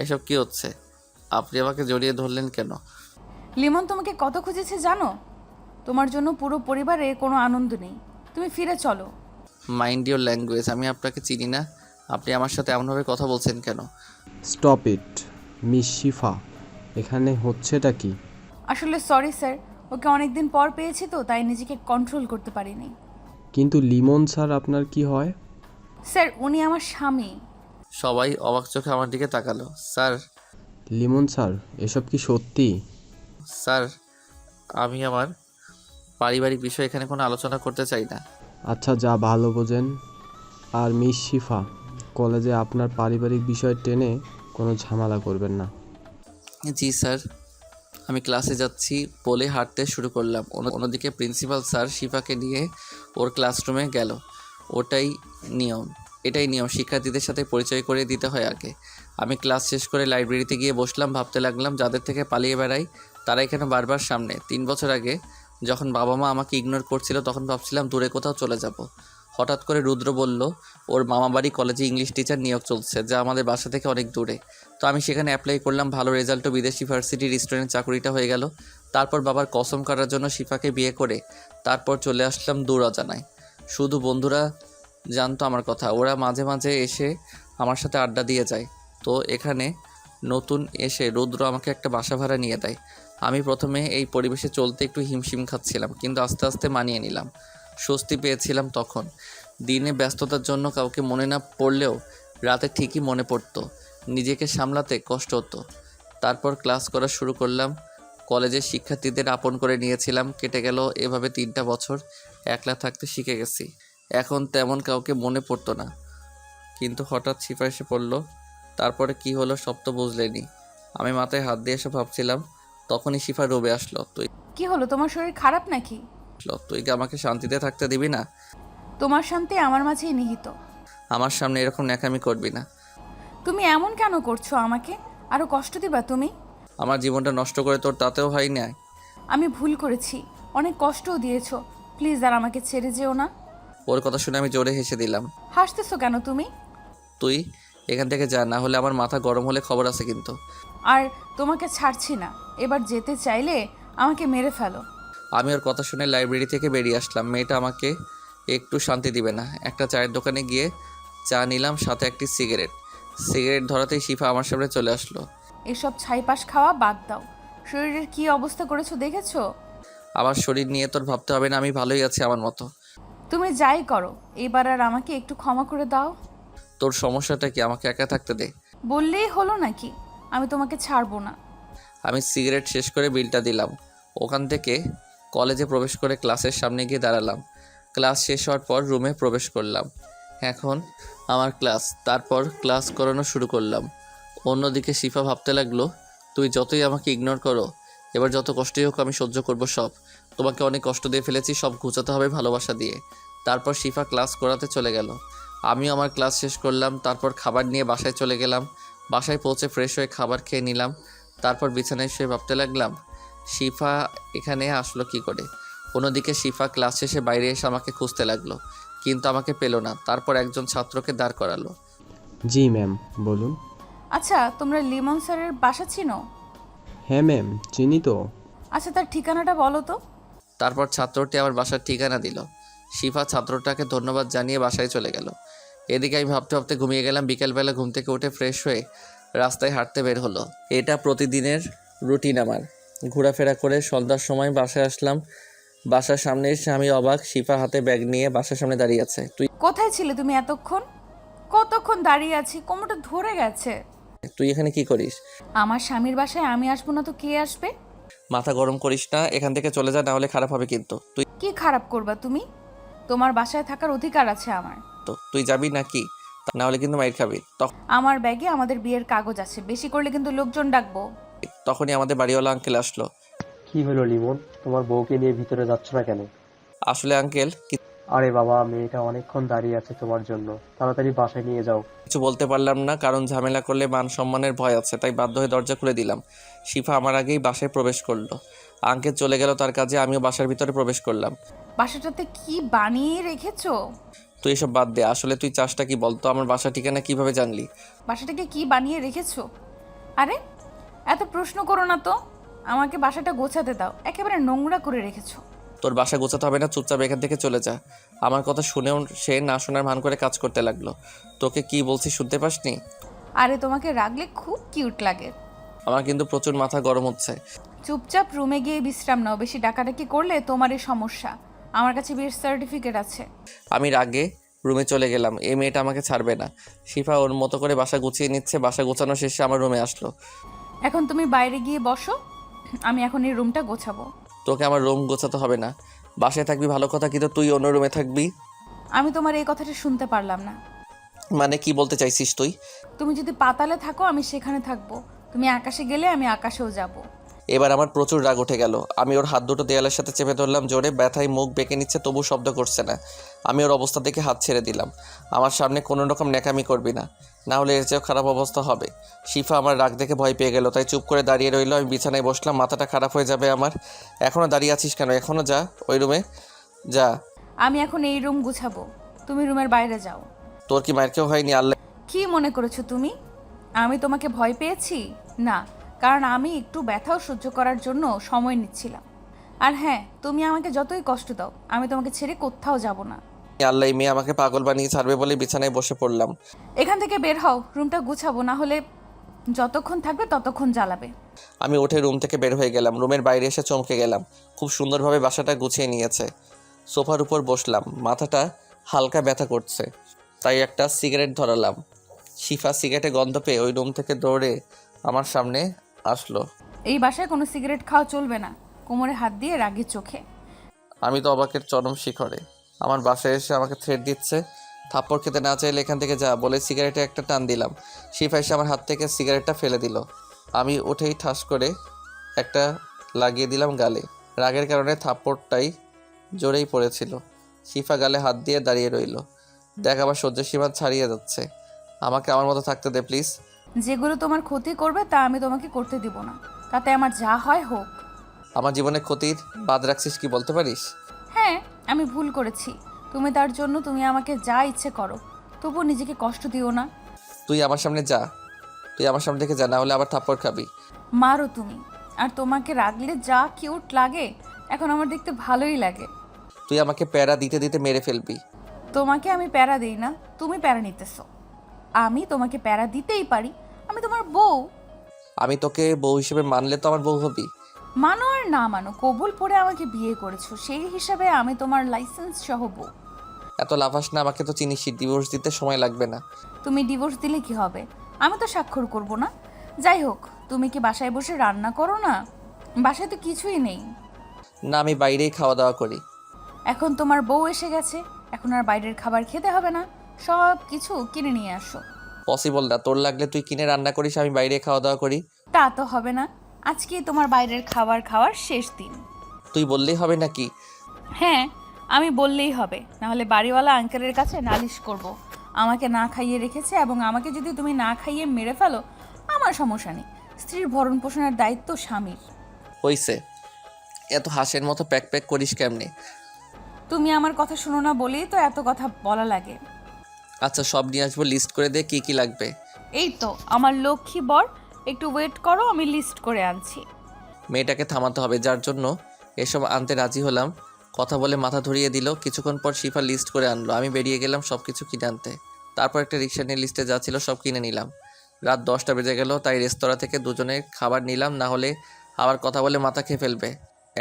S1: এসব কি হচ্ছে? আপনি আমাকে জড়িয়ে ধরলেন কেন?
S5: লিমন তোমাকে কত খুঁজেছে জানো? তোমার জন্য পুরো পরিবারে কোনো আনন্দ নেই। তুমি ফিরে চলো।
S1: মাইন্ড ইওর ল্যাঙ্গুয়েজ, আমি আপনাকে চিনি না। আপনি আমার সাথে এমনভাবে কথা বলছেন কেন?
S12: স্টপ ইট মিস শিফা, এখানে হচ্ছেটা কি?
S5: আসলে সরি স্যার, ওকে অনেকদিন পর পেয়েছি তো, তাই নিজেকে কন্ট্রোল করতে পারিনি।
S12: কিন্তু লিমন স্যার আপনার কি হয়?
S5: স্যার, উনি আমার স্বামী।
S1: সবাই অবাক চোখে আমার দিকে তাকালো। স্যার,
S12: লিমন স্যার, এসব কি সত্যি?
S1: স্যার, আমি আমার পারিবারিক বিষয় এখানে কোনো আলোচনা করতে চাই না।
S12: আচ্ছা, যা ভালো বোঝেন। আর মিস শিফা, কলেজে আপনার পারিবারিক বিষয় টেনে কোনো ঝামেলা করবেন না।
S1: জি স্যার। আমি ক্লাসে যাচ্ছি বলে হাঁটতে শুরু করলাম। অন্যদিকে প্রিন্সিপাল স্যার শিফাকে নিয়ে ওর ক্লাসরুমে গেল। এটাই নিয়ম, শিক্ষার্থীদের সাথে পরিচয় করে দিতে হয় আগে। আমি ক্লাস শেষ করে লাইব্রেরিতে গিয়ে বসলাম, ভাবতে লাগলাম যাদের থেকে পালিয়ে বেড়াই তারা এখানে বারবার সামনে। 3 বছর আগে যখন বাবা মা আমাকে ইগনোর করছিল তখন ভাবছিলাম দূরে কোথাও চলে যাব। হঠাৎ করে রুদ্র বলল ওর মামাবাড়ি কলেজে ইংলিশ টিচার নিয়োগ চলছে, যা আমাদের বাসা থেকে অনেক দূরে। তো আমি সেখানে অ্যাপ্লাই করলাম। ভালো রেজাল্টও বিদেশি ভার্সিটি রেস্টুরেন্ট চাকরিটা হয়ে গেল। তারপর বাবার কসম কাটার জন্য শিফাকে বিয়ে করে তারপর চলে আসলাম দূর অজানায়। শুধু বন্ধুরা জানতো আমার কথা, ওরা মাঝে মাঝে এসে আমার সাথে আড্ডা দিয়ে যায়। তো এখানে নতুন এসে রুদ্র আমাকে একটা বাসা ভাড়া নিয়ে দেয়। আমি প্রথমে এই পরিবেশে চলতে একটু হিমশিম খাচ্ছিলাম, কিন্তু আস্তে আস্তে মানিয়ে নিলাম। স্বস্তি পেয়েছিলাম তখন। দিনে ব্যস্ততার জন্য কাউকে মনে না পড়লেও রাতে ঠিকই মনে পড়তো। নিজেকে সামলাতে কষ্ট হতো। তারপর ক্লাস করা শুরু করলাম। কলেজের শিক্ষার্থীদের আপন করে নিয়েছিলাম। কেটে গেল এভাবে 3টা বছর। একলা থাকতে শিখে গেছি। এখন তেমন কাউকে মনে পড়তো না, কিন্তু হঠাৎ শিফা এসে পড়লো। তারপরে কি হলো সব তো বুঝলেনি। আমি মাথায় হাত দিয়ে এসে ভাবছিলাম, তখনই শিফা রবে আসলো।
S5: কি হলো, তোমার শরীর খারাপ নাকি?
S1: তুই কি আমাকে শান্তিতে থাকতে দিবি না?
S5: তোমার শান্তি আমার মাঝেই নিহিত।
S1: আমার সামনে এরকম ন্যাকামি করবি না।
S5: তুমি এমন কেন করছো আমাকে? আরও কষ্ট দিবা তুমি?
S1: আমার জীবনটা নষ্ট করে তোর তাতেও হয় না।
S5: আমি ভুল করেছি, অনেক কষ্টও দিয়েছো। প্লিজ আর আমাকে ছেড়ে যেও না।
S1: ওর কথা শুনে আমি জোরে হেসে দিলাম।
S5: হাসতেছো কেন তুমি?
S1: তুই এখান থেকে যা, না হলে আমার মাথা গরম হলে খবর আছে কিন্তু।
S5: আর তোমাকে ছাড়ছি না, এবার যেতে চাইলে আমাকে মেরে ফেলো।
S1: আমি ওর কথা শুনে লাইব্রেরি থেকে বেরিয়ে আসলাম। মেয়েটা আমাকে একটু শান্তি দিবে না। একটা চায়ের দোকানে গিয়ে চা নিলাম, সাথে একটি সিগারেট ধরাতেই শিফা আমার সামনে চলে আসলো।
S5: এসব ছাইপাশ খাওয়া বাদ দাও। শরীরের কি অবস্থা করেছো দেখেছো?
S1: আমার শরীর নিয়ে তোর ভাবতে হবে না, আমি ভালোই আছি আমার মতো।
S5: তুমি যাই করো, এবার আর আমাকে একটু ক্ষমা করে দাও।
S1: তোর সমস্যাটা কি? আমাকে একা থাকতে দে।
S5: বললেই হলো নাকি? আমি তোমাকে ছাড়বো না।
S1: আমি সিগারেট শেষ করে বিলটা দিলাম। ওখান থেকে কলেজে প্রবেশ করে ক্লাসের সামনে গিয়ে দাঁড়ালাম। ক্লাস শেষ হওয়ার পর রুমে প্রবেশ করলাম। এখন আমার ক্লাস, তারপর ক্লাস করানো শুরু করলাম। অন্যদিকে শিফা ভাবতে লাগলো, তুই যতই আমাকে ইগনোর করো, এবার যত কষ্টই হোক আমি সহ্য করব সব। তোমাকে অনেক কষ্ট দিয়ে ফেলেছি, সব ঘুচাতে হবে ভালোবাসা দিয়ে। তারপর শিফা ক্লাস করাতে চলে গেল। আমিও আমার ক্লাস শেষ করলাম। তারপর খাবার নিয়ে বাসায় চলে গেলাম। বাসায় পৌঁছে ফ্রেশ হয়ে খাবার খেয়ে নিলাম। তারপর বিছানায় শুয়ে ভাবতে লাগলাম, শিফা এখানে আসলো কি করে। অন্যদিকে শিফা ক্লাস শেষে বাইরে এসে আমাকে খুঁজতে লাগলো, কিন্তু আমাকে পেল না। তারপর একজন ছাত্রকে দাঁড় করালো।
S12: জি ম্যাম, বলুন।
S5: আচ্ছা, তোমরা লিমন স্যারের বাসা চিনো?
S12: হ্যাঁ ম্যাম, চিনি তো।
S5: আচ্ছা, তার ঠিকানাটা বলো তো।
S1: তারপর ছাত্রটি আমার বাসার ঠিকানা দিল। শিফা ছাত্রটাকে ধন্যবাদ জানিয়ে বাসায় চলে গেল। এদিকে আমি ভাবতে ভাবতে ঘুমিয়ে গেলাম। বিকেলবেলা ঘুম থেকে উঠে ফ্রেশ হয়ে রাস্তায় হাঁটতে বের হলো। এটা প্রতিদিনের রুটিন আমার। ঘোরাফেরা করে সন্ধ্যার সময় বাসায় আসলাম। বাসার সামনে এসে আমি অবাক, শিফা হাতে ব্যাগ নিয়ে বাসার সামনে দাঁড়িয়ে আছে।
S5: কোথায় ছিলে তুমি এতক্ষণ? কতক্ষণ দাঁড়িয়ে আছি, কোমরটা ধরে গেছে।
S1: তুই এখানে কি করিস?
S5: আমার স্বামীর বাসায় আমি আসবো না তো কে আসবে?
S1: মাথা গরম করিস না, এখান থেকে চলে যা, না হলে খারাপ হবে কিন্তু।
S5: কি খারাপ করবা তুমি? তোমার বাসায় থাকার অধিকার আছে আমার।
S1: তুই যাবি নাকি? না হলে কিন্তু মাইর খাবি।
S5: আমার ব্যাগে আমাদের বিয়ের কাগজ আছে, বেশি করলে কিন্তু লোকজন ডাকবো।
S1: তখনই আমাদের বাড়িওয়ালা আঙ্কেল আসলো।
S8: কি হলো লিমন, তোমার বউকে নিয়ে ভিতরে যাচ্ছ না কেন?
S1: আসলে আঙ্কেল
S8: আরে বাবা, মেয়েটা অনেকক্ষণ দাঁড়িয়ে আছে তোমার জন্য, তাড়াতাড়ি বাসায় নিয়ে যাও।
S1: কিছু বলতে পারলাম না, কারণ ঝামেলা করলে মান সম্মানের ভয় আছে, তাই বাধ্য হয়ে দরজা খুলে দিলাম। শিফা আমার আগেই বাসায় প্রবেশ করলো। আঙ্কেল চলে গেল তার কাজে, আমিও বাসার ভিতরে প্রবেশ করলাম।
S5: বাসাটাতে কি বানিয়ে রেখেছো?
S1: তুই এসব বাদ দে, আসলে তুই চাষটা কি বলতো? আমার বাসার ঠিকানা কিভাবে জানলি?
S5: বাসাটাকে কি বানিয়ে রেখেছো? আরে এত প্রশ্ন করো না তো, আমাকে বাসাটা গোছাতে দাও। একেবারে নোংরা করে রেখেছো।
S1: তোর বাসা গোছাতে হবে না, চুপচাপ এখান থেকে চলে যা। আমার কথা শুনেও সে না শোনার ভান করে কাজ করতে লাগলো। তোকে কি বলছি শুনতে পাসনি?
S5: আরে তোমাকে রাগলে খুব কিউট লাগে।
S1: আমার কিন্তু প্রচুর মাথা গরম হচ্ছে।
S5: চুপচাপ রুমে গিয়ে বিশ্রাম নাও, বেশি ডাকাডাকি করলে তোমারই সমস্যা। আমার কাছে বিয়ের সার্টিফিকেট আছে।
S1: আমি রাগে রুমে চলে গেলাম। এই মেয়েটা আমাকে ছাড়বে না। শিফা ওর মতো করে বাসা গুছিয়ে নিচ্ছে। বাসা গোছানো শেষে আমার রুমে আসলো।
S5: এখন তুমি বাইরে গিয়ে বসো, আমি এখন এই রুমটা গোছাবো।
S1: তোকে আমার রুম গোছাতে হবে না। বাসায় থাকবি ভালো কথা, কিন্তু তুই অন্য রুমে থাকবি।
S5: আমি তোমার এই কথাটা শুনতে পারলাম না।
S1: মানে কি বলতে চাইছিস তুই?
S5: তুমি যদি পাতালে থাকো আমি সেখানে থাকবো, তুমি আকাশে গেলে আমি আকাশেও যাব।
S1: এবার আমার প্রচুর রাগ উঠে গেল। আমি ওর হাত দুটো দেয়ালের সাথে চেপে ধরলাম জোরে। ব্যথায় মুখ বেঁকে নিচ্ছে, তবু শব্দ করছে না। আমি ওর অবস্থা দেখে হাত ছেড়ে দিলাম। আমার সামনে কোনো রকম ন্যাকামি করবি না, না হলে এর চেয়েও খারাপ অবস্থা হবে। শিফা আমার রাগ দেখে ভয় পেয়ে গেল, তাই চুপ করে দাঁড়িয়ে রইল। আমি বিছানায় বসলাম, মাথাটা খারাপ হয়ে যাবে আমার। এখনও দাঁড়িয়ে আছিস কেন? এখনও যা, ওই রুমে যা।
S5: আমি এখন এই রুম গুছাবো, তুমি রুমের বাইরে যাও।
S1: তোর কি মায়ের কেউ হয়নি? আল্লাহ,
S5: কি মনে করেছো তুমি আমি তোমাকে ভয় পেয়েছি? না, কারণ আমি একটু ব্যথাও সহ্য করার জন্য সময় নিচ্ছিলাম। আর হ্যাঁ, তুমি আমাকে যতই কষ্ট দাও আমি তোমাকে ছেড়ে কোথাও যাব না।
S1: আল্লাহ, এই মেয়ে আমাকে পাগল বানিয়ে ছাড়বে বলে বিছানায় বসে পড়লাম।
S5: এখান থেকে বের হও, রুমটা গুছাবো, না হলে যতক্ষণ থাকবে ততক্ষণ জ্বালাবে।
S1: আমি উঠে রুম থেকে বের হয়ে গেলাম। রুমের বাইরে এসে চমকে গেলাম। খুব সুন্দরভাবে বাসাটা গুছিয়ে নিয়েছে। সোফার উপর বসলাম, মাথাটা হালকা ব্যথা করছে, তাই একটা সিগারেট ধরালাম। শিফা সিগারেটে গন্ধ পেয়ে ওই রুম থেকে দৌড়ে আমার সামনে আসলো।
S5: এই বাসায় কোনো সিগারেট খাওয়া চলবে না, কোমরে হাত দিয়ে রাগি চোখে।
S1: আমি তো অবাকের চরম শিখরে। আমার বাসায় এসে আমাকে থ্রেট দিচ্ছে, থাপ্পড় খেতে না চাইলে এখান থেকে যা বলে সিগারেটে একটা টান দিলাম। শিফা এসে আমার হাত থেকে সিগারেটটা ফেলে দিল। আমি উঠেই ঠাস করে একটা লাগিয়ে দিলাম গালে। রাগের কারণে থাপ্পড়টাই জোরেই পড়েছিল। শিফা গালে হাত দিয়ে দাঁড়িয়ে রইল। দেখ, আবার সহ্য সীমা ছাড়িয়ে যাচ্ছে। আমাকে আমার মতো থাকতে দে প্লিজ।
S5: যেগুলো তোমার ক্ষতি করবে তা আমি তোমাকে করতে দিব না, তাতে আমার যা হয় হোক।
S1: আমার জীবনে ক্ষতির বাদ রাখছিস কি বলতে পারিস?
S5: হ্যাঁ, আমি ভুল করেছি। তুমি তার জন্য তুমি আমাকে যা ইচ্ছে করো, তবু নিজেকে কষ্ট দিও না।
S1: তুই আমার সামনে যা, তুই আমার সামনে থেকে যা, না হলে আবার থাপ্পড় খাবি।
S5: মারো তুমি। আর তোমাকে রাগলে যা কিউট লাগে, এখন আমার দেখতে ভালোই লাগে।
S1: তুই আমাকে প্যারা দিতে দিতে মেরে ফেলবি।
S5: তোমাকে আমি প্যারা দিই না, তুমি প্যারা নিতেছো। আমি তোমাকে প্যারা দিতেই পারি, আমি তোমার বউ।
S1: আমি তোকে বউ হিসেবে মানলে তো আমার বউ হবি।
S5: মানো আর না মানো, কবুল পড়ে আমাকে বিয়ে করেছো, সেই হিসাবে আমি তোমার লাইসেন্স সহ বউ।
S1: এত লাফাস না, আমাকে তো চিনিস, ডিভোর্স দিতে সময় লাগবে না।
S5: তুমি ডিভোর্স দিলে কি হবে? আমি তো স্বাক্ষর করব না। যাই হোক, তুমি কি বাসায় বসে রান্না করো না? বাসায় তো কিছুই নেই।
S1: না, আমি বাইরেই খাওয়া দাওয়া করি।
S5: এখন তোমার বউ এসে গেছে, এখন আর বাইরের খাবার খেতে হবে না, সব কিছু কিনে নিয়ে আসো।
S1: পসিবল না, তোর লাগলে তুই কিনে রান্না করিস, আমি বাইরে খাওয়া দাওয়া করি।
S5: তা তো হবে না, আজকেই তোমার বাইরের খাবার খাওয়ার শেষ দিন।
S1: তুই বললেই হবে নাকি?
S5: হ্যাঁ, আমি বললেই হবে, নাহলে বাড়িওয়ালা আঙ্কেলের কাছে নালিশ করব। আমাকে না খাইয়ে রেখেছে, এবং আমাকে যদি তুমি না খাইয়ে মেরে ফেলো, আমার সমস্যা নেই। স্ত্রীর ভরণ পোষণের দায়িত্ব স্বামীর।
S1: হইছে, এত হাসের মতো প্যাক প্যাক করিস কেমনে?
S5: তুমি আমার কথা শোনো না বলেই তো এত কথা বলা লাগে।
S1: আচ্ছা, সব নিয়ে আসবো, লিস্ট করে দে কি কি লাগবে।
S5: এই তো আমার লক্ষ্মী বর, একটু ওয়েট করো, আমি লিস্ট করে আনছি।
S1: মেয়েটাকে থামাতে হবে, যার জন্য এসব আনতে রাজি হলাম। কথা বলে মাথা ধরিয়ে দিল। কিছুক্ষণ পর শিফা লিস্ট করে আনলো, আমি বেরিয়ে গেলাম সব কিছু কিনে আনতে। তারপর একটা রিক্সা নিয়ে লিস্টে যা ছিল সব কিনে নিলাম। রাত 10টা বেজে গেল, তাই রেস্তোরাঁ থেকে দুজনের খাবার নিলাম, না হলে আবার কথা বলে মাথা খেয়ে ফেলবে।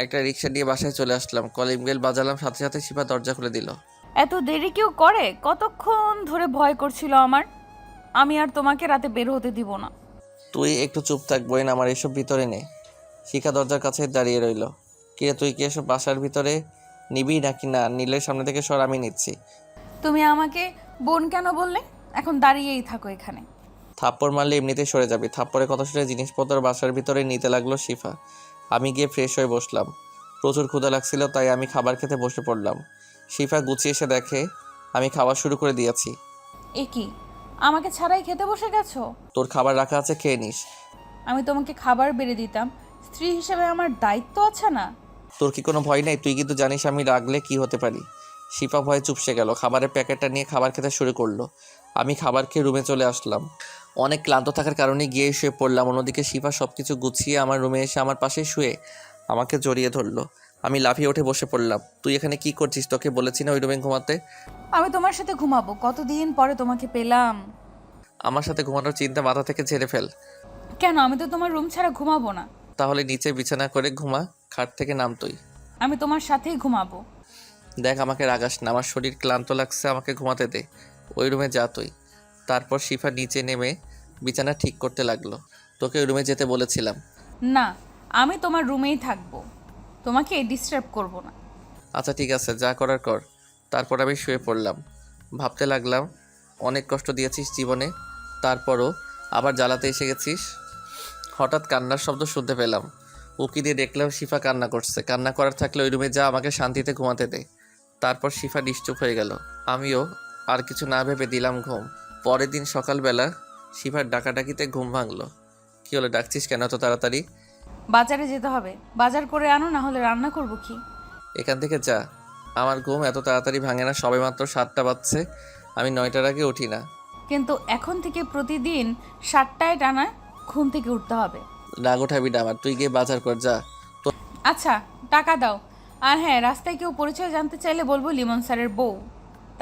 S1: একটা রিক্সা নিয়ে বাসায় চলে আসলাম। কলিং বেল বাজালাম, সাথে সাথে শিফা দরজা খুলে দিল।
S5: এত দেরি কেউ করে? কতক্ষণ ধরে ভয় করছিল আমার। আমি আর তোমাকে রাতে বের হতে দিব না।
S1: তুই একটু চুপ থাক বোন, আমার এসব ভিতরে নে। শিখা দরজার কাছে দাঁড়িয়ে রইল। কিরে, তুই কি এসব বাসার ভিতরে নিবি নাকি না নিলে সামনে থেকে সর, আমি নিচ্ছি।
S5: তুমি আমাকে বোন কেন বললে? এখন দাঁড়িয়েই থাকো এখানে।
S1: থাপ্পড় মারলে এমনিতেই সরে যাবি। থাপ্পড়ের কথা শুনে জিনিসপত্র বাসার ভিতরে নিতে লাগলো শিফা। আমি গিয়ে ফ্রেশ হয়ে বসলাম। প্রচুর ক্ষুধা লাগছিল, তাই আমি খাবার খেতে বসে পড়লাম। শিফা গুছিয়ে এসে দেখে আমি খাবার শুরু করে দিয়েছি।
S5: এ কি, আমাকে ছাড়াই খেতে বসে গেছো?
S1: তোর খাবার রাখা আছে, খেয়ে নিস।
S5: আমি তোমাকে খাবার বেড়ে দিতাম, স্ত্রী হিসেবে আমার দায়িত্ব আছে না?
S1: তোর কি কোনো ভয় নেই? তুই কিন্তু জানিস আমি রাগলে কি হতে পারি। শিফা ভয়ে চুপসে গেল। খাবারের প্যাকেটটা নিয়ে খাবার খেতে শুরু করলো। আমি খাবার খেয়ে রুমে চলে আসলাম। অনেক ক্লান্ত থাকার কারণে গিয়ে শুয়ে পড়লাম। অন্যদিকে শিফা সব কিছু গুছিয়ে আমার রুমে এসে আমার পাশে শুয়ে আমাকে জড়িয়ে ধরলো। আমি লাফিয়ে উঠে বসে পড়লাম। তুই এখানে কি করছিস? তোকে বলেছি না ওই রুমে ঘুমাতে?
S5: আমি তোমার সাথে ঘুমাবো, কতদিন পরে তোমাকে পেলাম।
S1: আমার সাথে ঘুমানোর চিন্তা মাথা থেকে ঝেড়ে ফেল।
S5: কেন? আমি তো তোমার রুম ছাড়া ঘুমাবো না।
S1: তাহলে নিচে বিছানা করে ঘুমা, খাট থেকে নাম তুই।
S5: আমি তোমার সাথেই ঘুমাবো।
S1: দেখ, আমাকে রাগাস না, আমার শরীর ক্লান্ত লাগছে, আমাকে ঘুমাতে দে। ওই রুমে যা তুই। তারপর শিফা নিচে নেমে বিছানা ঠিক করতে লাগলো। তোকে ওই রুমে যেতে বলেছিলাম।
S5: না, আমি তোমার রুমেই থাকবো, তোমাকে ডিস্টার্ব করব না।
S1: আচ্ছা ঠিক আছে, যা করার কর। তারপর আমি শুয়ে পড়লাম। ভাবতে লাগলাম, অনেক কষ্ট দিয়েছিস জীবনে, তারপরও আবার জ্বালাতে এসে গেছিস। হঠাৎ কান্নার শব্দ শুনতে পেলাম। উকি দিয়ে দেখলাম শিফা কান্না করছে। কান্না করার থাকলে ওই রুমে যা, আমাকে শান্তিতে ঘুমাতে দে। তারপর শিফা নিশ্চুপ হয়ে গেল। আমিও আর কিছু না ভেবে দিলাম ঘুম। পরের দিন সকালবেলা শিফার ডাকাডাকিতে ঘুম ভাঙলো। কী হলো, ডাকছিস কেন এত তাড়াতাড়ি?
S5: বাজারে যেতে হবে, বাজার করে আনো, না হলে রান্না করব কি?
S1: এখান থেকে যা। আমার ঘুম এত তাড়াতাড়ি ভাঙে না, সবেমাত্র 7টা বাজছে, আমি 9টার আগে উঠি না।
S5: কিন্তু এখন থেকে প্রতিদিন 7টায় টানা ঘুম থেকে উঠতে হবে।
S1: রাগ ওঠাবি না আমার, তুই গিয়ে বাজার কর যা।
S5: আচ্ছা, টাকা দাও। আর হ্যাঁ, রাস্তায় কেউ পরিচয় জানতে চাইলে বলবো লিমন স্যারের বউ।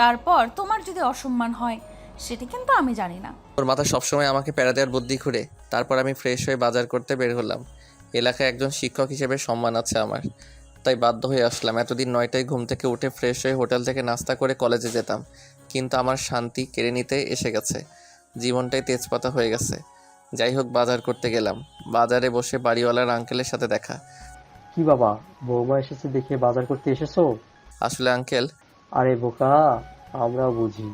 S5: তারপর তোমার যদি অসম্মান হয় সেটি কিন্তু আমি জানি না।
S1: তোর মাথা সবসময় আমাকে প্যারা দেওয়ার বুদ্ধি ঘুরে। তারপর আমি ফ্রেশ হয়ে বাজার করতে বের হলাম। এলাকায় একজন শিক্ষক হিসেবে সম্মান আছে আমার, তাই বাধ্য হয়ে আসলাম। এতদিন 9টায় ঘুম থেকে উঠে ফ্রেশ হয়ে হোটেল থেকে নাস্তা করে কলেজে যেতাম, কিন্তু আমার শান্তি কেড়ে নিতে এসে গেছে। জীবনটাই তেজপাতা হয়ে গেছে। যাই হোক, বাজার করতে গেলাম। বাজারে বসে বাড়িওয়ালার আঙ্কেলের সাথে দেখা।
S8: কি বাবা, বৌমা এসেছে দেখে বাজার করতে এসেছো?
S1: আসলে আঙ্কেল,
S8: আরে বোকা, আমরাও বুঝি।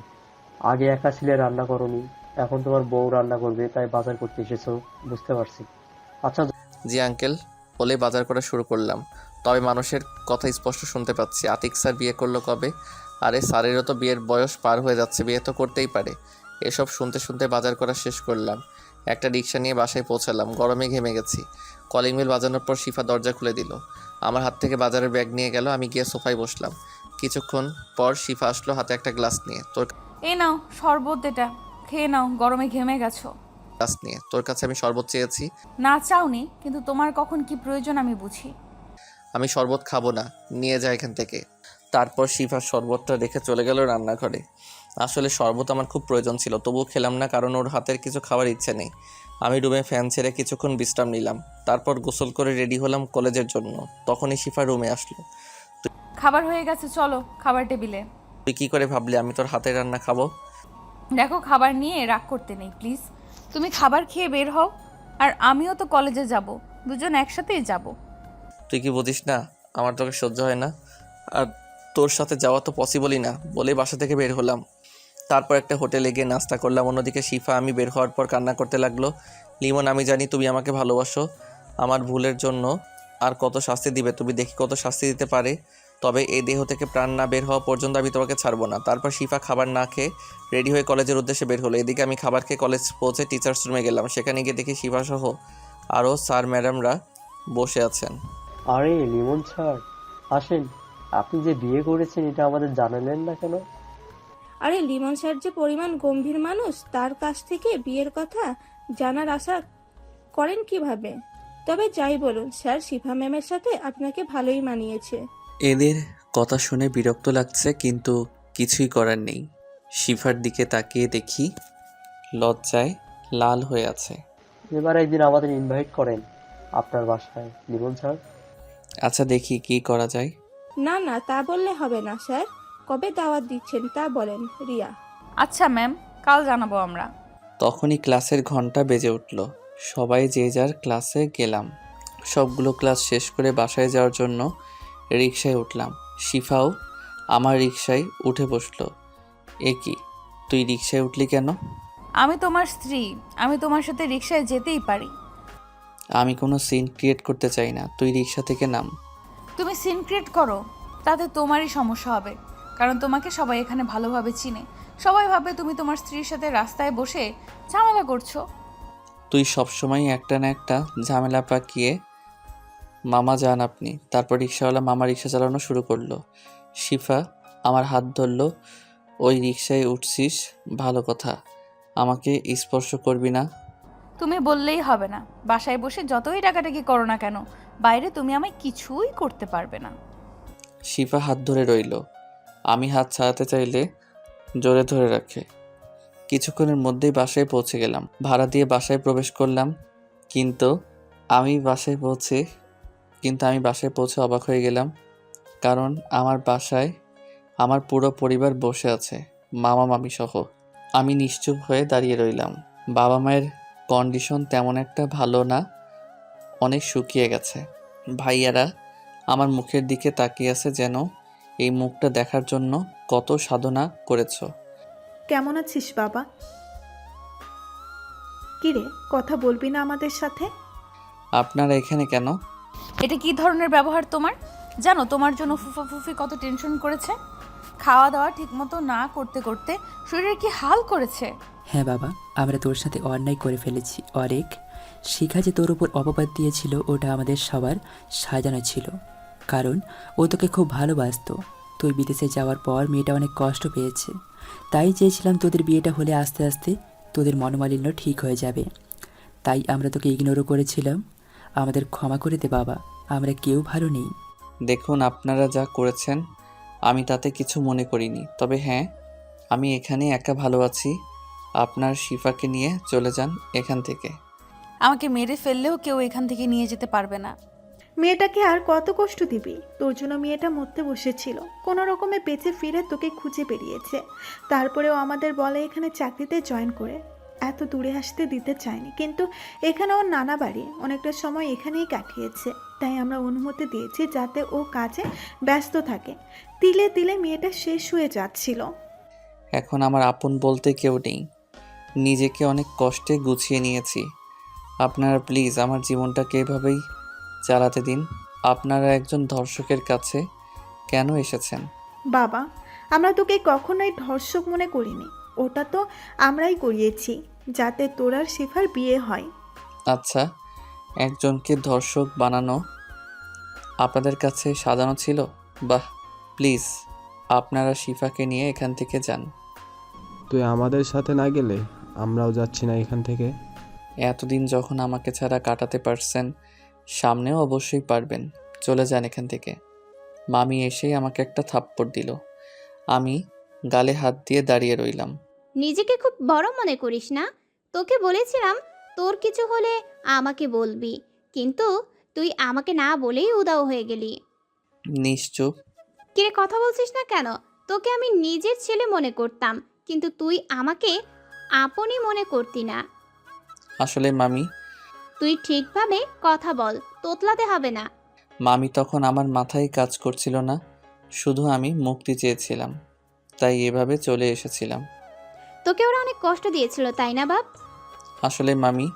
S8: আগে একা ছিলে, রান্না করনি, এখন তোমার বউ রান্না করবে, তাই বাজার করতে এসেছো, বুঝতে পারছি। আচ্ছা।
S1: জি আঙ্কেল বলে বাজার করা শুরু করলাম। তবে মানুষের কথা স্পষ্ট শুনতে পাচ্ছি, আতিক স্যার বিয়ে করলো কবে? আরে স্যারেরও তো বিয়ের বয়স পার হয়ে যাচ্ছে, বিয়ে তো করতেই পারে। এসব শুনতে শুনতে বাজার করা শেষ করলাম। একটা রিক্সা নিয়ে বাসায় পৌঁছালাম। গরমে ঘেমে গেছি। কলিং বেল বাজানোর পর শিফা দরজা খুলে দিল। আমার হাত থেকে বাজারের ব্যাগ নিয়ে গেল। আমি গিয়ে সোফায় বসলাম। কিছুক্ষণ পর শিফা আসলো হাতে একটা গ্লাস নিয়ে।
S5: এই নাও শরবত, এটা খেয়ে নাও, গরমে ঘেমে গেছো।
S1: তোর কাছে আমি শরবত চেয়েছি।
S5: না চাওনি, কিন্তু তোমার কখন কি প্রয়োজন আমি বুঝি।
S1: আমি শরবত খাবো না, নিয়ে যা এখান থেকে। তারপর শিফা শরবতটা রেখে চলে গেল রান্নাঘরে। আসলে শরবত আমার খুব প্রয়োজন ছিল, তবুও খেলাম না, কারণ ওর হাতের কিছু খাওয়ার ইচ্ছে নেই। আমি রুমে ফ্যান ছেড়ে কিছুক্ষণ বিশ্রাম নিলাম। তারপর গোসল করে রেডি হলাম কলেজের জন্য। তখনই শিফা রুমে আসলো।
S5: খাবার হয়ে গেছে, চলো খাবার টেবিলে।
S1: তুই কি করে ভাবলি আমি তোর হাতের রান্না খাবো?
S5: দেখো, খাবার নিয়ে রাগ করতে নেই প্লিজ। তুমি খাবার খেয়ে বের হও, আর আমিও তো কলেজে যাব, দুজন একসাথেই যাব।
S1: তুই কি বুঝিস না আমার তোকে সহ্য হয় না, আর তোর সাথে যাওয়া তো পসিবলই না বলে বাসা থেকে বের হলাম। তারপর একটা হোটেলে গিয়ে নাস্তা করলাম। অন্যদিকে শিফা আমি বের হওয়ার পর কান্না করতে লাগলো। লিমন, আমি জানি তুমি আমাকে ভালোবাসো। আমার ভুলের জন্য আর কত শাস্তি দিবে, তুমি দেখি কত শাস্তি দিতে পারে। তবে এই দেহ থেকে প্রাণ না বের হওয়া পর্যন্ত আমি তোমাকে ছাড়বো না। তারপর শিফা খাবার না খেয়ে রেডি হয়ে কলেজের উদ্দেশ্যে বের হলো। এদিকে আমি খাবার খেয়ে কলেজ পৌঁছে টিচার্স রুমে গেলাম। সেখানে গিয়ে দেখি শিফা সহ আরও স্যার ম্যাডামরা বসে আছেন।
S8: আরে লিমন স্যার, আসেন। আপনি যে বিয়ে করেছেন এটা আমাদের জানালেন না কেন?
S4: আরে লিমন স্যার যে পরিমাণ গম্ভীর মানুষ, তার কাছ থেকে বিয়ের কথা জানার আশা করেন কিভাবে? তবে যাই বলুন স্যার, শিফা ম্যামের সাথে আপনাকে ভালোই মানিয়েছে।
S1: এদের কথা শুনে বিরক্ত লাগছে, কিন্তু কিছুই করার নেই। শিফার দিকে তাকিয়ে দেখি লজ্জায় লাল হয়ে আছে।
S8: এবার একদিন আমাদের ইনভাইট করেন আপনার বাসায় লিমন স্যার।
S1: আচ্ছা দেখি কি করা যায়।
S4: না না, তা বললে হবে না স্যার। কবে দাওয়াত দিচ্ছেন তা বলেন। রিয়া।
S5: আচ্ছা ম্যাম, কাল জানাবো আমরা।
S1: তখনই ক্লাসের ঘন্টা বেজে উঠল। সবাই যে যার ক্লাসে গেলাম। সবগুলো ক্লাস শেষ করে বাসায় যাওয়ার জন্য রিকশায় উঠলাম। শিফাও আমার রিকশায় উঠে বসলো। এ কি, তুই রিকশায় উঠলি কেন?
S5: আমি তোমার স্ত্রী, আমি তোমার সাথে রিকশায় যেতেই পারি।
S1: আমি কোনো সিন ক্রিয়েট করতে চাই না, তুই রিকশা থেকে নাম।
S5: তুমি সিন ক্রিয়েট করো, তাতে তোমারই সমস্যা হবে, কারণ তোমাকে সবাই এখানে ভালোভাবে চিনে। সবাই ভাবে তুমি তোমার স্ত্রীর সাথে রাস্তায় বসে ঝামেলা করছো।
S1: তুই সবসময় একটা না একটা ঝামেলা পাকিয়ে মামা যান আপনি। তারপর রিক্সাওয়ালা মামা রিক্সা চালানো শুরু করলো। শিফা আমার হাত ধরলো। ওই রিক্সায় উঠছিস ভালো কথা, আমাকে স্পর্শ করবি না।
S5: তুমি বললেই হবে না, বাসায় বসে যতই ডাকাডাকি করো না কেন, বাইরে তুমি আমায় কিছুই করতে পারবে না।
S1: শিফা হাত ধরে রইল। আমি হাত ছাড়াতে চাইলে জোরে ধরে রাখে। কিছুক্ষণের মধ্যেই বাসায় পৌঁছে গেলাম। ভাড়া দিয়ে বাসায় প্রবেশ করলাম। কিন্তু আমি বাসায় পৌঁছে অবাক হয়ে গেলাম, কারণ আমার বাসায় আমার পুরো পরিবার বসে আছে, মামা মামি সহ। আমি নিশ্চুপ হয়ে দাঁড়িয়ে রইলাম। বাবা মায়ের কন্ডিশন তেমন একটা ভালো না, অনেক শুকিয়ে গেছে। ভাইয়ারা আমার মুখের দিকে তাকিয়ে আছে, যেন এই মুখটা দেখার জন্য কত সাধনা করেছ।
S10: কেমন আছিস বাবা? কিরে, কথা বলবি না আমাদের সাথে?
S1: আপনারা এখানে কেন?
S5: এটা কি ধরনের ব্যবহার তোমার? জানো তোমার জন্য ফুফা ফুফি কত টেনশন করেছে? খাওয়া দাওয়া ঠিকমতো না করতে করতে শরীরের কি হাল করেছে।
S11: হ্যাঁ বাবা, আমরা তোর সাথে অন্যায় করে ফেলেছি অনেক। শিখা যে তোর উপর অপবাদ দিয়েছিল ওটা আমাদের সবার সাজানো ছিল, কারণ ও তোকে খুব ভালোবাসতো। তুই বিদেশে যাওয়ার পর মেয়েটা অনেক কষ্ট পেয়েছে, তাই চেয়েছিলাম তোদের বিয়েটা হলে আস্তে আস্তে তোদের মনোমালিন্য ঠিক হয়ে যাবে। তাই আমরা তোকে ইগনোরও করেছিলাম। আমাদের ক্ষমা করে দে বাবা, আমরা কেউ ভালো নেই।
S1: দেখুন, আপনারা যা করেছেন আমি তাতে কিছু মনে করিনি। তবে হ্যাঁ, আমি এখানে একা ভালো আছি। আপনার শিফাকে নিয়ে চলে যান এখান থেকে।
S5: আমাকে মেরে ফেললেও কেউ এখান থেকে নিয়ে যেতে পারবে না।
S10: মেয়েটাকে আর কত কষ্ট দিবি? তোর জন্য মেয়েটা মরতে বসেছিল, কোনো রকমে বেঁচে ফিরে তোকে খুঁজে বেরিয়েছে। তারপরেও আমাদের বলে এখানে চাকরিতে জয়েন করে। এত দূরে আসতে দিতে চায়নি, কিন্তু এখানে ওর নানা বাড়ি, অনেকটা সময় এখানেই কাটিয়েছে। তাই আমরা অনুমতি দিয়েছি যাতে ও কাজে ব্যস্ত থাকে। তিলে তিলে মেয়েটা শেষ হয়ে যাচ্ছিল।
S1: এখন আমার আপন বলতে কেউ নেই। নিজেকে অনেক কষ্টে গুছিয়ে নিয়েছি। আপনারা প্লিজ আমার জীবনটাকে এভাবেই চালাতে দিন। আপনারা একজন ধর্ষকের কাছে কেন এসেছেন?
S10: বাবা, আমরা তোকে কখনোই ধর্ষক মনে করিনি, ওটা তো আমরাই করিয়েছি। যাতে তোর আর শিফার বিয়ে হয়।
S1: আচ্ছা, একজনকে ধর্ষক বানানো আপনাদের কাছে সাজানো ছিল? বাহ, প্লিজ আপনারা শিফাকে নিয়ে এখান থেকে যান।
S12: তুই আমাদের সাথে না গেলে আমরাও যাচ্ছি না এখান থেকে।
S1: এতদিন যখন আমাকে ছাড়া কাটাতে পারছেন, সামনেও অবশ্যই পারবেন। চলে যান এখান থেকে। মামি এসেই আমাকে একটা থাপ্পড় দিল। আমি গালে হাত দিয়ে দাঁড়িয়ে রইলাম।
S13: নিজেকে খুব বড় মনে করিস না। তোকে বলেছিলাম তোর কিছু হলে আমাকে বলবি, কিন্তু তুই আমাকে না বলেই উদাও হয়ে গেলি।
S1: নিশ্চুপ।
S13: কিরে কথা বলছিস না কেন? তোকে আমি নিজের ছেলে মনে করতাম, কিন্তু তুই আমাকে আপনই মনে করতি না।
S1: আসলে মামি
S13: তুই ঠিকভাবে কথা বল, তোতলাতে হবে না।
S1: মামি তখন আমার মাথায় কাজ করছিল না, শুধু আমি মুক্তি চেয়েছিলাম, তাই এভাবে চলে এসেছিলাম।
S13: তোকে ওরা অনেক কষ্ট দিয়েছিল, তাই না বাপ?
S1: আসলে মামি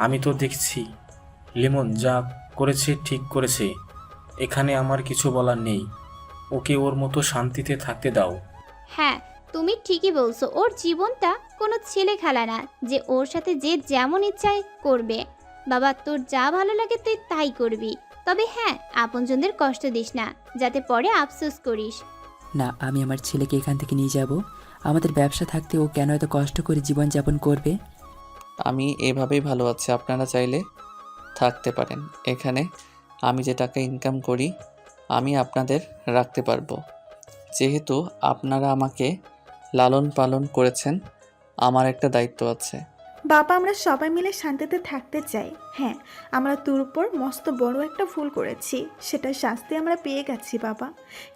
S14: আমি তো দেখছি লিমন যা করেছে ঠিক করেছে। এখানে আমার কিছু বলার নেই। ওকে ওর মতো শান্তিতে থাকতে দাও।
S13: হ্যাঁ, তুমি ঠিকই বলছো। ওর জীবনটা কোনো ছেলে খেলা না যে ওর সাথে যে যেমন ইচ্ছায় করবে। বাবা, তোর যা ভালো লাগে তুই তাই করবি, তবে হ্যাঁ, আপনজনদের কষ্ট দিস না, যাতে পরে আফসোস করিস।
S11: না, আমি আমার ছেলেকে এখান থেকে নিয়ে যাব। আমাদের ব্যবসা থাকতে ও কেন এত কষ্ট করে জীবনযাপন করবে?
S1: আমি এভাবেই ভালো আছি, আপনারা চাইলে থাকতে পারেন এখানে। আমি যে টাকা ইনকাম করি আমি আপনাদের রাখতে পারবো। যেহেতু আপনারা আমাকে লালন পালন করেছেন, আমার একটা দায়িত্ব আছে।
S10: বাবা, আমরা সবাই মিলে শান্তিতে থাকতে চাই। হ্যাঁ, আমরা তোর উপর মস্ত বড় একটা ভুল করেছি, সেটার শাস্তি আমরা পেয়ে গেছি বাবা।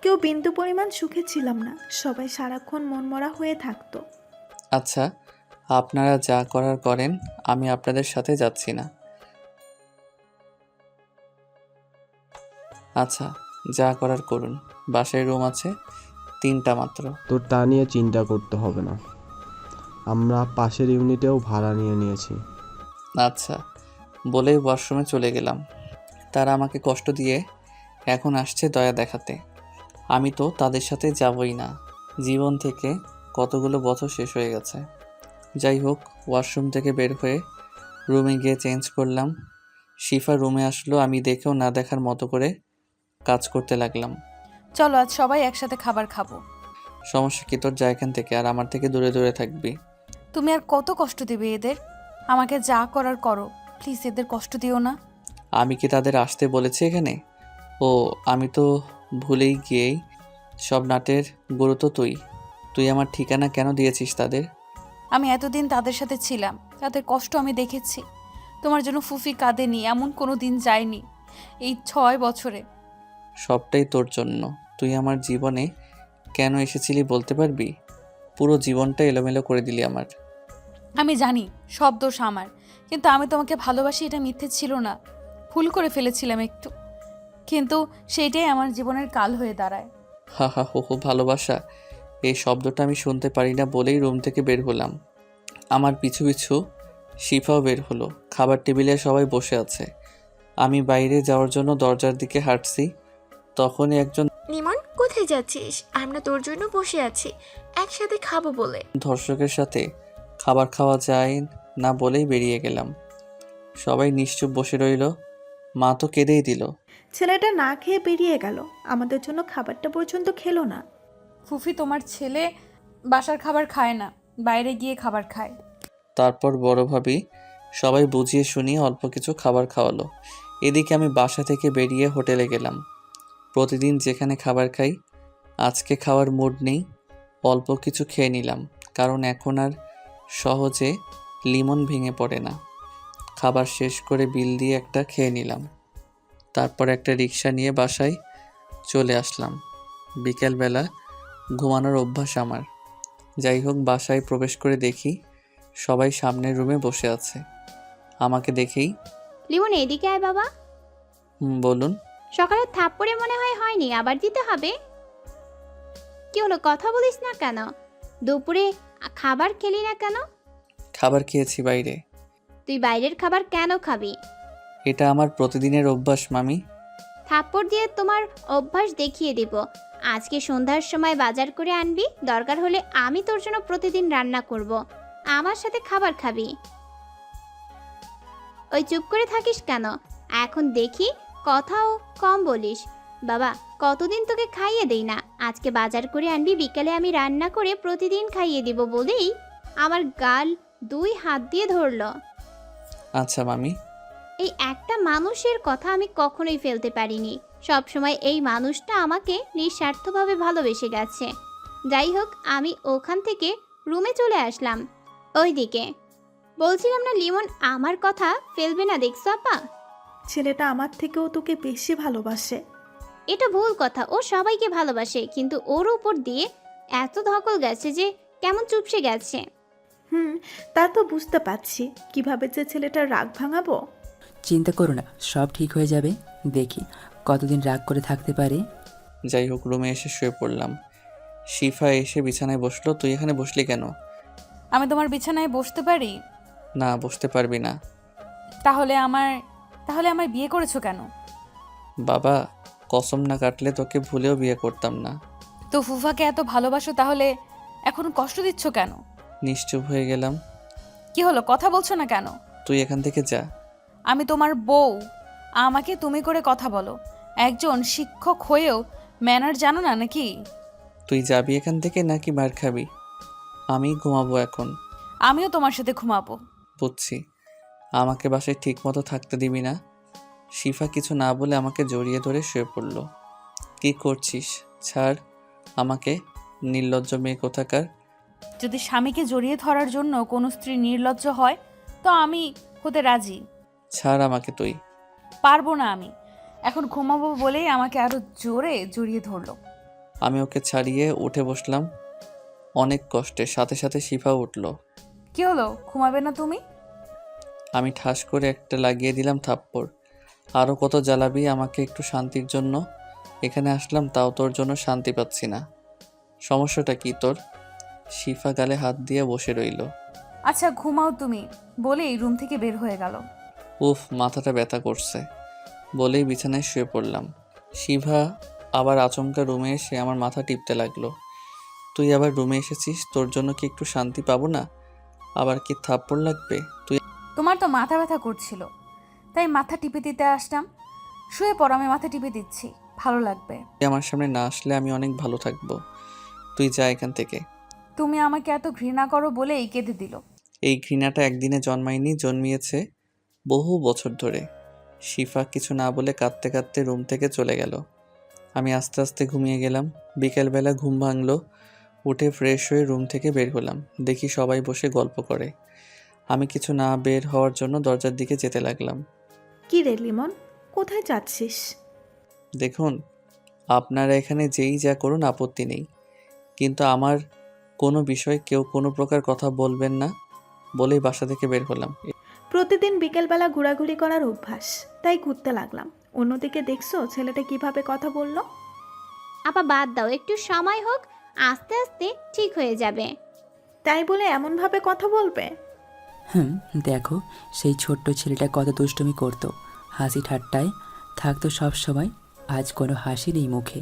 S10: কেউ বিন্দু পরিমাণ সুখে ছিলাম না, সবাই সারাক্ষণ মনমরা হয়ে থাকতো।
S1: আচ্ছা, আপনারা যা করার করেন, আমি আপনাদের সাথে যাচ্ছি না। আচ্ছা, যা করার করুন। বাসায় রুম আছে 3টা মাত্র।
S12: তোর তা নিয়ে চিন্তা করতে হবে না, আমরা পাশের ইউনিটেও ভাড়া নিয়ে নিয়েছি।
S1: আচ্ছা বলেই ওয়াশরুমে চলে গেলাম। তারা আমাকে কষ্ট দিয়ে এখন আসছে দয়া দেখাতে। আমি তো তাদের সাথে যাবই না। জীবন থেকে কতগুলো বছর শেষ হয়ে গেছে। যাই হোক, ওয়াশরুম থেকে বের হয়ে রুমে গিয়ে চেঞ্জ করলাম। শিফা রুমে আসলো, আমি দেখেও না দেখার মতো করে কাজ করতে লাগলাম।
S5: চলো আজ সবাই একসাথে খাবার খাবো।
S1: সমস্যা কি তোর? যা এখান থেকে, আর আমার থেকে দূরে দূরে থাকবি।
S5: তুমি আর কত কষ্ট দেবে এদের? আমাকে যা করার করো, প্লিজ এদের কষ্ট দিও না।
S1: আমি কি তাদের আসতে বলেছি এখানে? ও, আমি তো ভুলেই গিয়েই। সব নাটের গুরু তো তুই আমার ঠিকানা কেন দিয়েছিস তাদের?
S5: আমি এতদিন তাদের সাথে ছিলাম, তাদের কষ্ট আমি দেখেছি। তোমার জন্য ফুফি কাঁদেনি এমন কোনো দিন যায়নি এই 6 বছরে।
S1: সবটাই তোর জন্য। তুই আমার জীবনে কেন এসেছিলি বলতে পারবি? পুরো জীবনটা এলোমেলো করে দিলি আমার।
S5: আমি জানি সব দোষ আমার, কিন্তু আমি তোমাকে ভালোবাসি এটা মিথ্যে ছিল না। ভুল করে ফেলেছিলাম একটু, কিন্তু সেইটাই আমার জীবনের কাল হয়ে দাঁড়ায়।
S1: হা হা হো হো, ভালোবাসা এই শব্দটা আমি শুনতে পারি না বলেই রুম থেকে বের হলাম। আমার পিছু পিছু শিফাও বের হলো। খাবার টেবিলে সবাই বসে আছে। আমি বাইরে যাওয়ার জন্য দরজার দিকে হাঁটছি, তখনই একজন
S2: লিমন, কোথায় যাচ্ছিস? আমরা তোর জন্য বসে আছি, একসাথে খাবো বলে।
S1: ধর্ষকের সাথে খাবার খাওয়া যায় না বলেই বেরিয়ে গেলাম। সবাই নিশ্চুপ বসে রইল। মা তো কেঁদেই দিল।
S10: ছেলেটা না খেয়ে বেরিয়ে গেল, আমাদের জন্য খাবারটা পর্যন্ত খেলো না।
S5: ফুফি, তোমার ছেলে বাসার খাবার খায় না, বাইরে গিয়ে খাবার খায়।
S1: তারপর বড় ভাবি সবাই বুঝিয়ে শুনিয়ে অল্প কিছু খাবার খাওয়ালো। এদিকে আমি বাসা থেকে বেরিয়ে হোটেলে গেলাম। প্রতিদিন যেখানে খাবার খাই, আজকে খাওয়ার মুড নেই। অল্প কিছু খেয়ে নিলাম, কারণ এখন আর সহজে লিমন ভেঙে পড়ে না। খাবার শেষ করে বিল দিয়ে একটা খেয়ে নিলাম। তারপর একটা রিক্সা নিয়ে বাসায় চলে আসলাম। বিকেলবেলা ঘুমানোর অভ্যাস আমার। যাই হোক, বাসায় প্রবেশ করে দেখি সবাই সামনের রুমে বসে আছে। আমাকে দেখেই
S13: লিমন, এদিকে আয় বাবা।
S1: বলুন।
S13: সকালে থাপ্পড়ে মনে হয়নি, আবার দিতে হবে? কি হলো, কথা বলিস না কেন? দুপুরে খাবার খেলি না কেন?
S1: খাবার খেয়েছি বাইরে।
S13: তুই বাইরের খাবার কেন খাবি?
S1: এটা আমার প্রতিদিনের অভ্যাস মামি।
S13: থাপ্পড় দিয়ে তোমার অভ্যাস দেখিয়ে দিব। আজকে সন্ধ্যার সময় বাজার করে আনবি, দরকার হলে আমি তোর জন্য প্রতিদিন রান্না করব। আমার সাথে খাবার খাবি। ওই চুপ করে থাকিস কেন? এখন দেখি কথাও কম বলিস। বাবা, কতদিন তোকে খাইয়ে দেই না। আজকে বাজার করে আনবি, বিকালে আমি রান্না করে প্রতিদিন খাইয়ে দিব বলেই আমার গাল 2 হাত দিয়ে ধরলো।
S1: আচ্ছা মামি।
S13: এই একটা মানুষের কথা আমি কখনোই ফেলতে পারিনি। সবসময় এই মানুষটা আমাকে নিঃস্বার্থভাবে ভালোবেসে গেছে। যাই হোক, আমি ওখান থেকে রুমে চলে আসলাম। ওইদিকে বলছিলাম না, লিমন আমার কথা ফেলবে না, দেখছো আপা?
S10: ছেলেটা আমার থেকেও তোকে বেশি ভালোবাসে।
S13: এটা ভুল কথা, ও সবাইকে ভালোবাসে, কিন্তু ওর উপর দিয়ে এত ধকল গেছে যে কেমন চুপসে গেছে।
S10: তা তো বুঝতে পারছি। কিভাবে যে ছেলেটার রাগ ভাঙাবো।
S11: চিন্তা করো না, সব ঠিক হয়ে যাবে। দেখি কতদিন রাগ করে থাকতে পারে।
S1: যাই হোক, রুমে এসে শুয়ে পড়লাম। শিফা এসে বিছানায় বসলো। তুই এখানে বসলি কেন?
S5: আমি তোমার বিছানায় বসতে পারি?
S1: না, বসতে পারবি না।
S5: তাহলে আমার বিয়ে করেছো কেন?
S1: বাবা, কসম না কাটলে তোকে ভুলেও বিয়ে করতাম না।
S5: তো ফুফাকে এত ভালোবাসো, তাহলে এখন কষ্ট দিচ্ছ কেন?
S1: নিশ্চুপ হয়ে গেলাম।
S5: কি হলো, কথা বলছো না কেন?
S1: তুই এখান থেকে যা।
S5: আমি তোমার বউ, আমাকে তুমি করে কথা বলো। একজন শিক্ষক হয়েও ম্যানার জানো না নাকি?
S1: তুই যাবি এখান থেকে নাকি মার খাবি? আমি ঘুমাবো এখন।
S5: আমিও তোমার সাথে ঘুমাবো।
S1: বুঝছি। আমাকে বাসায় ঠিক মতো থাকতে দিবি না? শিফা কিছু না বলে আমাকে জড়িয়ে ধরে শুয়ে পড়ল। কি করছিস? ছাড় আমাকে, নির্লজ্জ মেয়ে কোথাকার।
S5: যদি স্বামীকে জড়িয়ে ধরার জন্য কোনো স্ত্রী নির্লজ্জ হয়, তো আমি হতে রাজি।
S1: ছাড় আমাকে তুই।
S5: পারবো না আমি। এখন ঘুমাবো বলেই আমাকে আরো জোরে জড়িয়ে ধরলো।
S1: আমি ওকে ছাড়িয়ে উঠে বসলাম অনেক কষ্টে। সাথে সাথে শিফা উঠল।
S5: কি হলো, ঘুমাবে না তুমি?
S1: আমি ঠাস করে একটা লাগিয়ে দিলাম থাপ্পড়। আরও কত জ্বালাবি আমাকে একটু শান্তির জন্য? এখানে আসলাম, তাও তোর জন্য শান্তি পাচ্ছি না। সমস্যাটা কি তোর? শিফা গালে হাত দিয়ে বসে রইল।
S5: আচ্ছা ঘুমাও তুমি বলেই রুম থেকে বের হয়ে গেল।
S1: উফ, মাথাটা ব্যথা করছে বলেই বিছানায় শুয়ে পড়লাম। শিভা আবার আচমকা রুমে এসে আমার মাথা টিপতে লাগলো। তুই আবার রুমে এসেছিস, তোর জন্য কি একটু শান্তি পাবো না? আবার কি থাপ্পড় লাগবে? তুই
S5: তোমার তো মাথা ব্যথা করছিল, তাই মাথা টিপে দিতে আসলাম। শুয়ে পড়ো, আমি মাথা টিপে দিচ্ছি, ভালো লাগবে।
S1: আমার সামনে না আসলে আমি অনেক ভালো থাকবো। তুই যা এখান থেকে।
S5: তুমি আমাকে এত ঘৃণা করো বলেই কেঁদে দিল।
S1: এই ঘৃণাটা একদিনে জন্মায়নি, জন্মিয়েছে বহু বছর ধরে। শিফা কিছু না বলে কাঁদতে কাঁদতে রুম থেকে চলে গেল। আমি আস্তে আস্তে ঘুমিয়ে গেলাম। বিকেলবেলা ঘুম ভাঙলো। উঠে ফ্রেশ হয়ে রুম থেকে বের হলাম। দেখি সবাই বসে গল্প করে। আমি কিছু না বের হওয়ার জন্য দরজার দিকে যেতে লাগলাম।
S10: কি রে লিমন, কোথায় যাচ্ছিস?
S1: দেখুন, আপনারা এখানে যেই যা করুন আপত্তি নেই, কিন্তু আমার কোনো বিষয়ে কেউ কোনো প্রকার কথা বলবেন না বলেই বাসা থেকে বের হলাম।
S10: প্রতিদিন বিকেলবেলা ঘোরাঘুরি করার অভ্যাস, তাই ঘুরতে লাগলাম। অন্যদিকে দেখছো ছেলেটা কিভাবে কথা বললো?
S13: আপা বাদ দাও, একটু সময় হোক, আস্তে আস্তে ঠিক হয়ে যাবে।
S10: তাই বলে এমনভাবে কথা বলবে?
S11: দেখো, সেই ছোট্ট ছেলেটা কত দুষ্টুমি করতো, হাসি ঠাট্টায় থাকতো সব সময়। আজ কোনো হাসি নেই মুখে।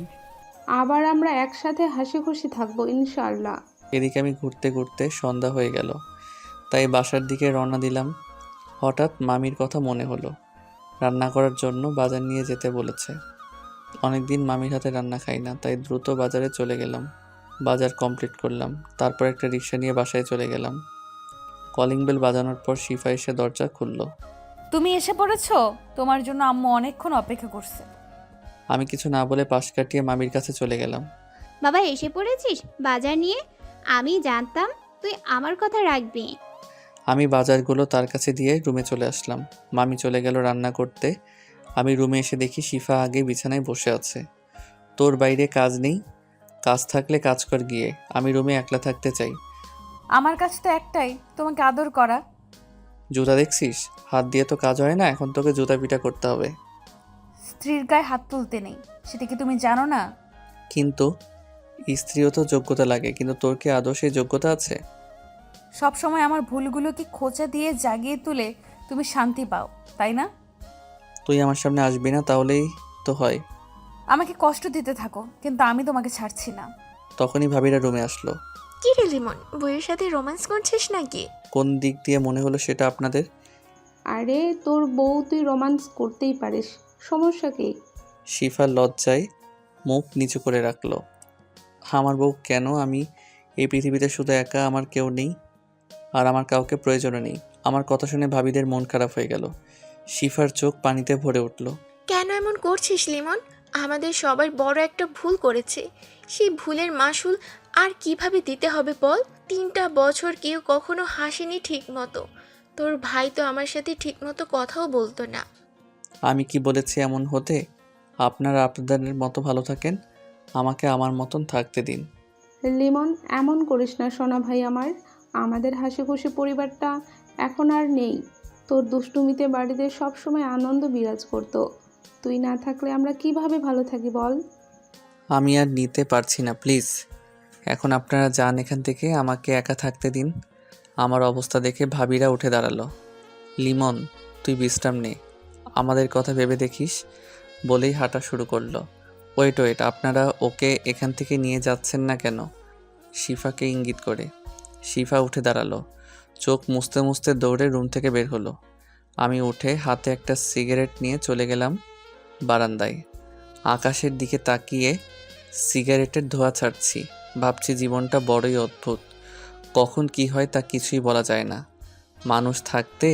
S3: আবার আমরা একসাথে হাসি খুশি থাকবো ইনশাআল্লাহ।
S1: এদিকে আমি ঘুরতে ঘুরতে সন্ধ্যা হয়ে গেল, তাই বাসার দিকে রওনা দিলাম। হঠাৎ মামির কথা মনে হলো। রান্না করার জন্য বাজার নিয়ে যেতে বলেছে। অনেকদিন মামির হাতে রান্না খাই না, তাই দ্রুত বাজারে চলে গেলাম। বাজার কমপ্লিট করলাম, তারপর একটা রিক্সা নিয়ে বাসায় চলে গেলাম। কলিং বেল বাজানোর পর শিফা এসে দরজা খুলল।
S5: তুমি এসে পড়েছো? তোমার জন্য আম্মু অনেকক্ষণ অপেক্ষা করছে।
S1: আমি কিছু না বলে পাশ কাটিয়ে মামির কাছে চলে গেলাম।
S13: বাবা এসে পড়েছিস বাজার নিয়ে? আমি জানতাম তুই আমার কথা রাখবি।
S1: আমি বাজারগুলো তার কাছে দিয়ে রুমে চলে আসলাম। মামি চলে গেল রান্না করতে। আমি রুমে এসে দেখি শিফা আগে বিছানায় বসে আছে। তোর বাইরে কাজ নেই? কাজ থাকলে কাজ কর গিয়ে। আমি রুমে একলা থাকতে চাই।
S5: আমার কাছে তো একটাই, তোমাকে আদর করা।
S1: জুতা দেখছিস? হাত দিয়ে তো কাজ হয় না, এখন তোকে জুতা পিটা করতে হবে।
S5: স্ত্রীর গায়ে হাত তুলতে নেই, সেটা কি তুমি জানো না?
S1: কিন্তু স্ত্রীও তো যোগ্যতা লাগে, কিন্তু তোর কি আদৌ সেই যোগ্যতা আছে?
S5: সব সময় আমার ভুলগুলোকে খোঁচা দিয়ে জাগিয়ে তুলে তুমি শান্তি পাও, তাই না?
S1: তুই আমার সামনে আসবি না, তাহলেই তো হয়।
S5: আমাকে কষ্ট দিতে থাকো, কিন্তু আমি তোমাকে ছাড়ছি না।
S1: তখনই ভাবিরা রুমে আসলো।
S2: কি রে লিমন, বইয়ের সাথে রোম্যান্স করছিস নাকি?
S1: কোন দিক দিয়ে মনে হলো সেটা আপনাদের?
S3: আরে তোর বউ, তুই রোমান্স করতেই পারিস, সমস্যা কি?
S1: শিফা লজ্জায় মুখ নিচু করে রাখলো। আমার বউ কেন? আমি এই পৃথিবীতে শুধু একা, আমার কেউ নেই, আর আমার কাউকে প্রয়োজনও নেই। আমার কথা শুনে ভাবিদের মন খারাপ হয়ে গেল। শিফার চোখ পানিতে ভরে উঠল।
S2: কেন এমন করছিস লিমন? আমাদের সবার বড় একটা ভুল করেছে, সেই ভুলের মাসুল আর কিভাবে দিতে হবে বল? 3টা বছর কেউ কখনো হাসেনি ঠিক মতো। তোর ভাই তো আমার সাথে ঠিক মতো কথাও বলতো না।
S1: আমি কি বলেছি এমন হতে? আপনারা আপনাদের মতো ভালো থাকেন, আমাকে আমার মতন থাকতে দিন।
S3: লিমন, এমন করিস না সোনা ভাই আমার। আমাদের হাসি খুশি পরিবারটা এখন আর নেই। তোর দুষ্টুমিতে বাড়িতে সবসময় আনন্দ বিরাজ করতো। তুই না থাকলে আমরা কিভাবে ভালো থাকি বল?
S1: আমি আর নিতে পারছি না, প্লিজ। এখন আপনারা যান এখান থেকে, আমাকে একা থাকতে দিন। আমার অবস্থা দেখে ভাবিরা উঠে দাঁড়ালো। লিমন, তুই বিশ্রাম নে, আমাদের কথা ভেবে দেখিস, বলেই হাঁটা শুরু করলো। ওয়েট, আপনারা ওকে এখান থেকে নিয়ে যাচ্ছেন না কেন? শিফাকে ইঙ্গিত করে। শিফা উঠে দাঁড়ালো, চোখ মুছতে মুছতে দৌড়ে রুম থেকে বের হলো। আমি উঠে হাতে একটা সিগারেট নিয়ে চলে গেলাম বারান্দায়। আকাশের দিকে তাকিয়ে সিগারেটের ধোঁয়া ছাড়ছি। ভাবছি জীবনটা বড়ই অদ্ভুত, কখন কি হয় তা কিছুই বলা যায় না। মানুষ থাকতে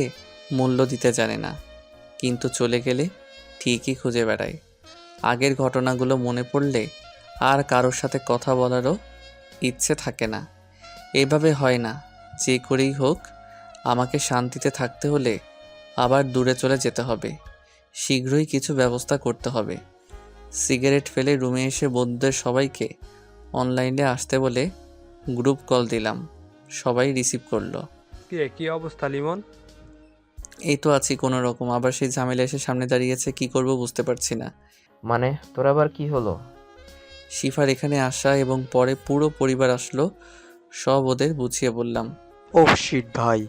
S1: মূল্য দিতে জানে না, কিন্তু চলে গেলে ঠিকই খুঁজে বেড়ায়। আগের ঘটনাগুলো মনে পড়লে আর কারোর সাথে কথা বলারও ইচ্ছে থাকে না। এভাবে হয় না, যে করেই হোক আমাকে শান্তিতে থাকতে হলে আবার দূরে চলে যেতে হবে। শীঘ্রই কিছু ব্যবস্থা করতে হবে। সিগারেট ফেলে রুমে এসে বন্ধুদের সবাইকে অনলাইনে আসতে বলে গ্রুপ কল দিলাম। সবাই রিসিভ করলো।
S9: কি অবস্থা লিমন?
S1: এই তো আছি কোনো রকম, আবার সেই ঝামেলা এসে সামনে দাঁড়িয়েছে, কি করব বুঝতে পারছি না।
S7: মানে তোর আবার কি হলো?
S1: শিফার এখানে আসা এবং পরে পুরো পরিবার আসলো, সব ওদের বুঝিয়ে বললাম।
S8: ও শিট ভাই,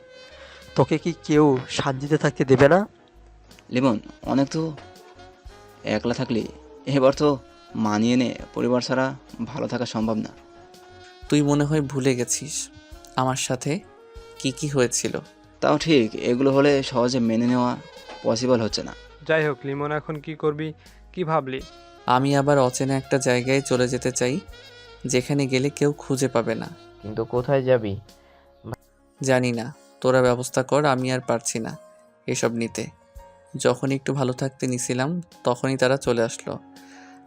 S8: তোকে কি কেউ শান্তিতে থাকতে দেবে না?
S6: লিমন, অনেক তো একলা থাকলি, এবার তো মানিয়ে নে, পরিবার ছাড়া ভালো থাকা সম্ভব না।
S1: তুই মনে হয় ভুলে গেছিস আমার সাথে কি কি হয়েছিল।
S6: তাও ঠিক, এগুলো হলে সহজে মেনে নেওয়া পসিবল হচ্ছে না।
S9: যাই হোক লিমন, এখন কি করবি, কি ভাবলি?
S1: আমি আবার অচেনা একটা জায়গায় চলে যেতে চাই, যেখানে গেলে কেউ খুঁজে পাবে না।
S7: কিন্তু কোথায় যাবি?
S1: জানি না, তোরা ব্যবস্থা কর, আমি আর পারছি না এসব নিতে। যখন একটু ভালো থাকতে নিছিলাম তখনই তারা চলে আসলো।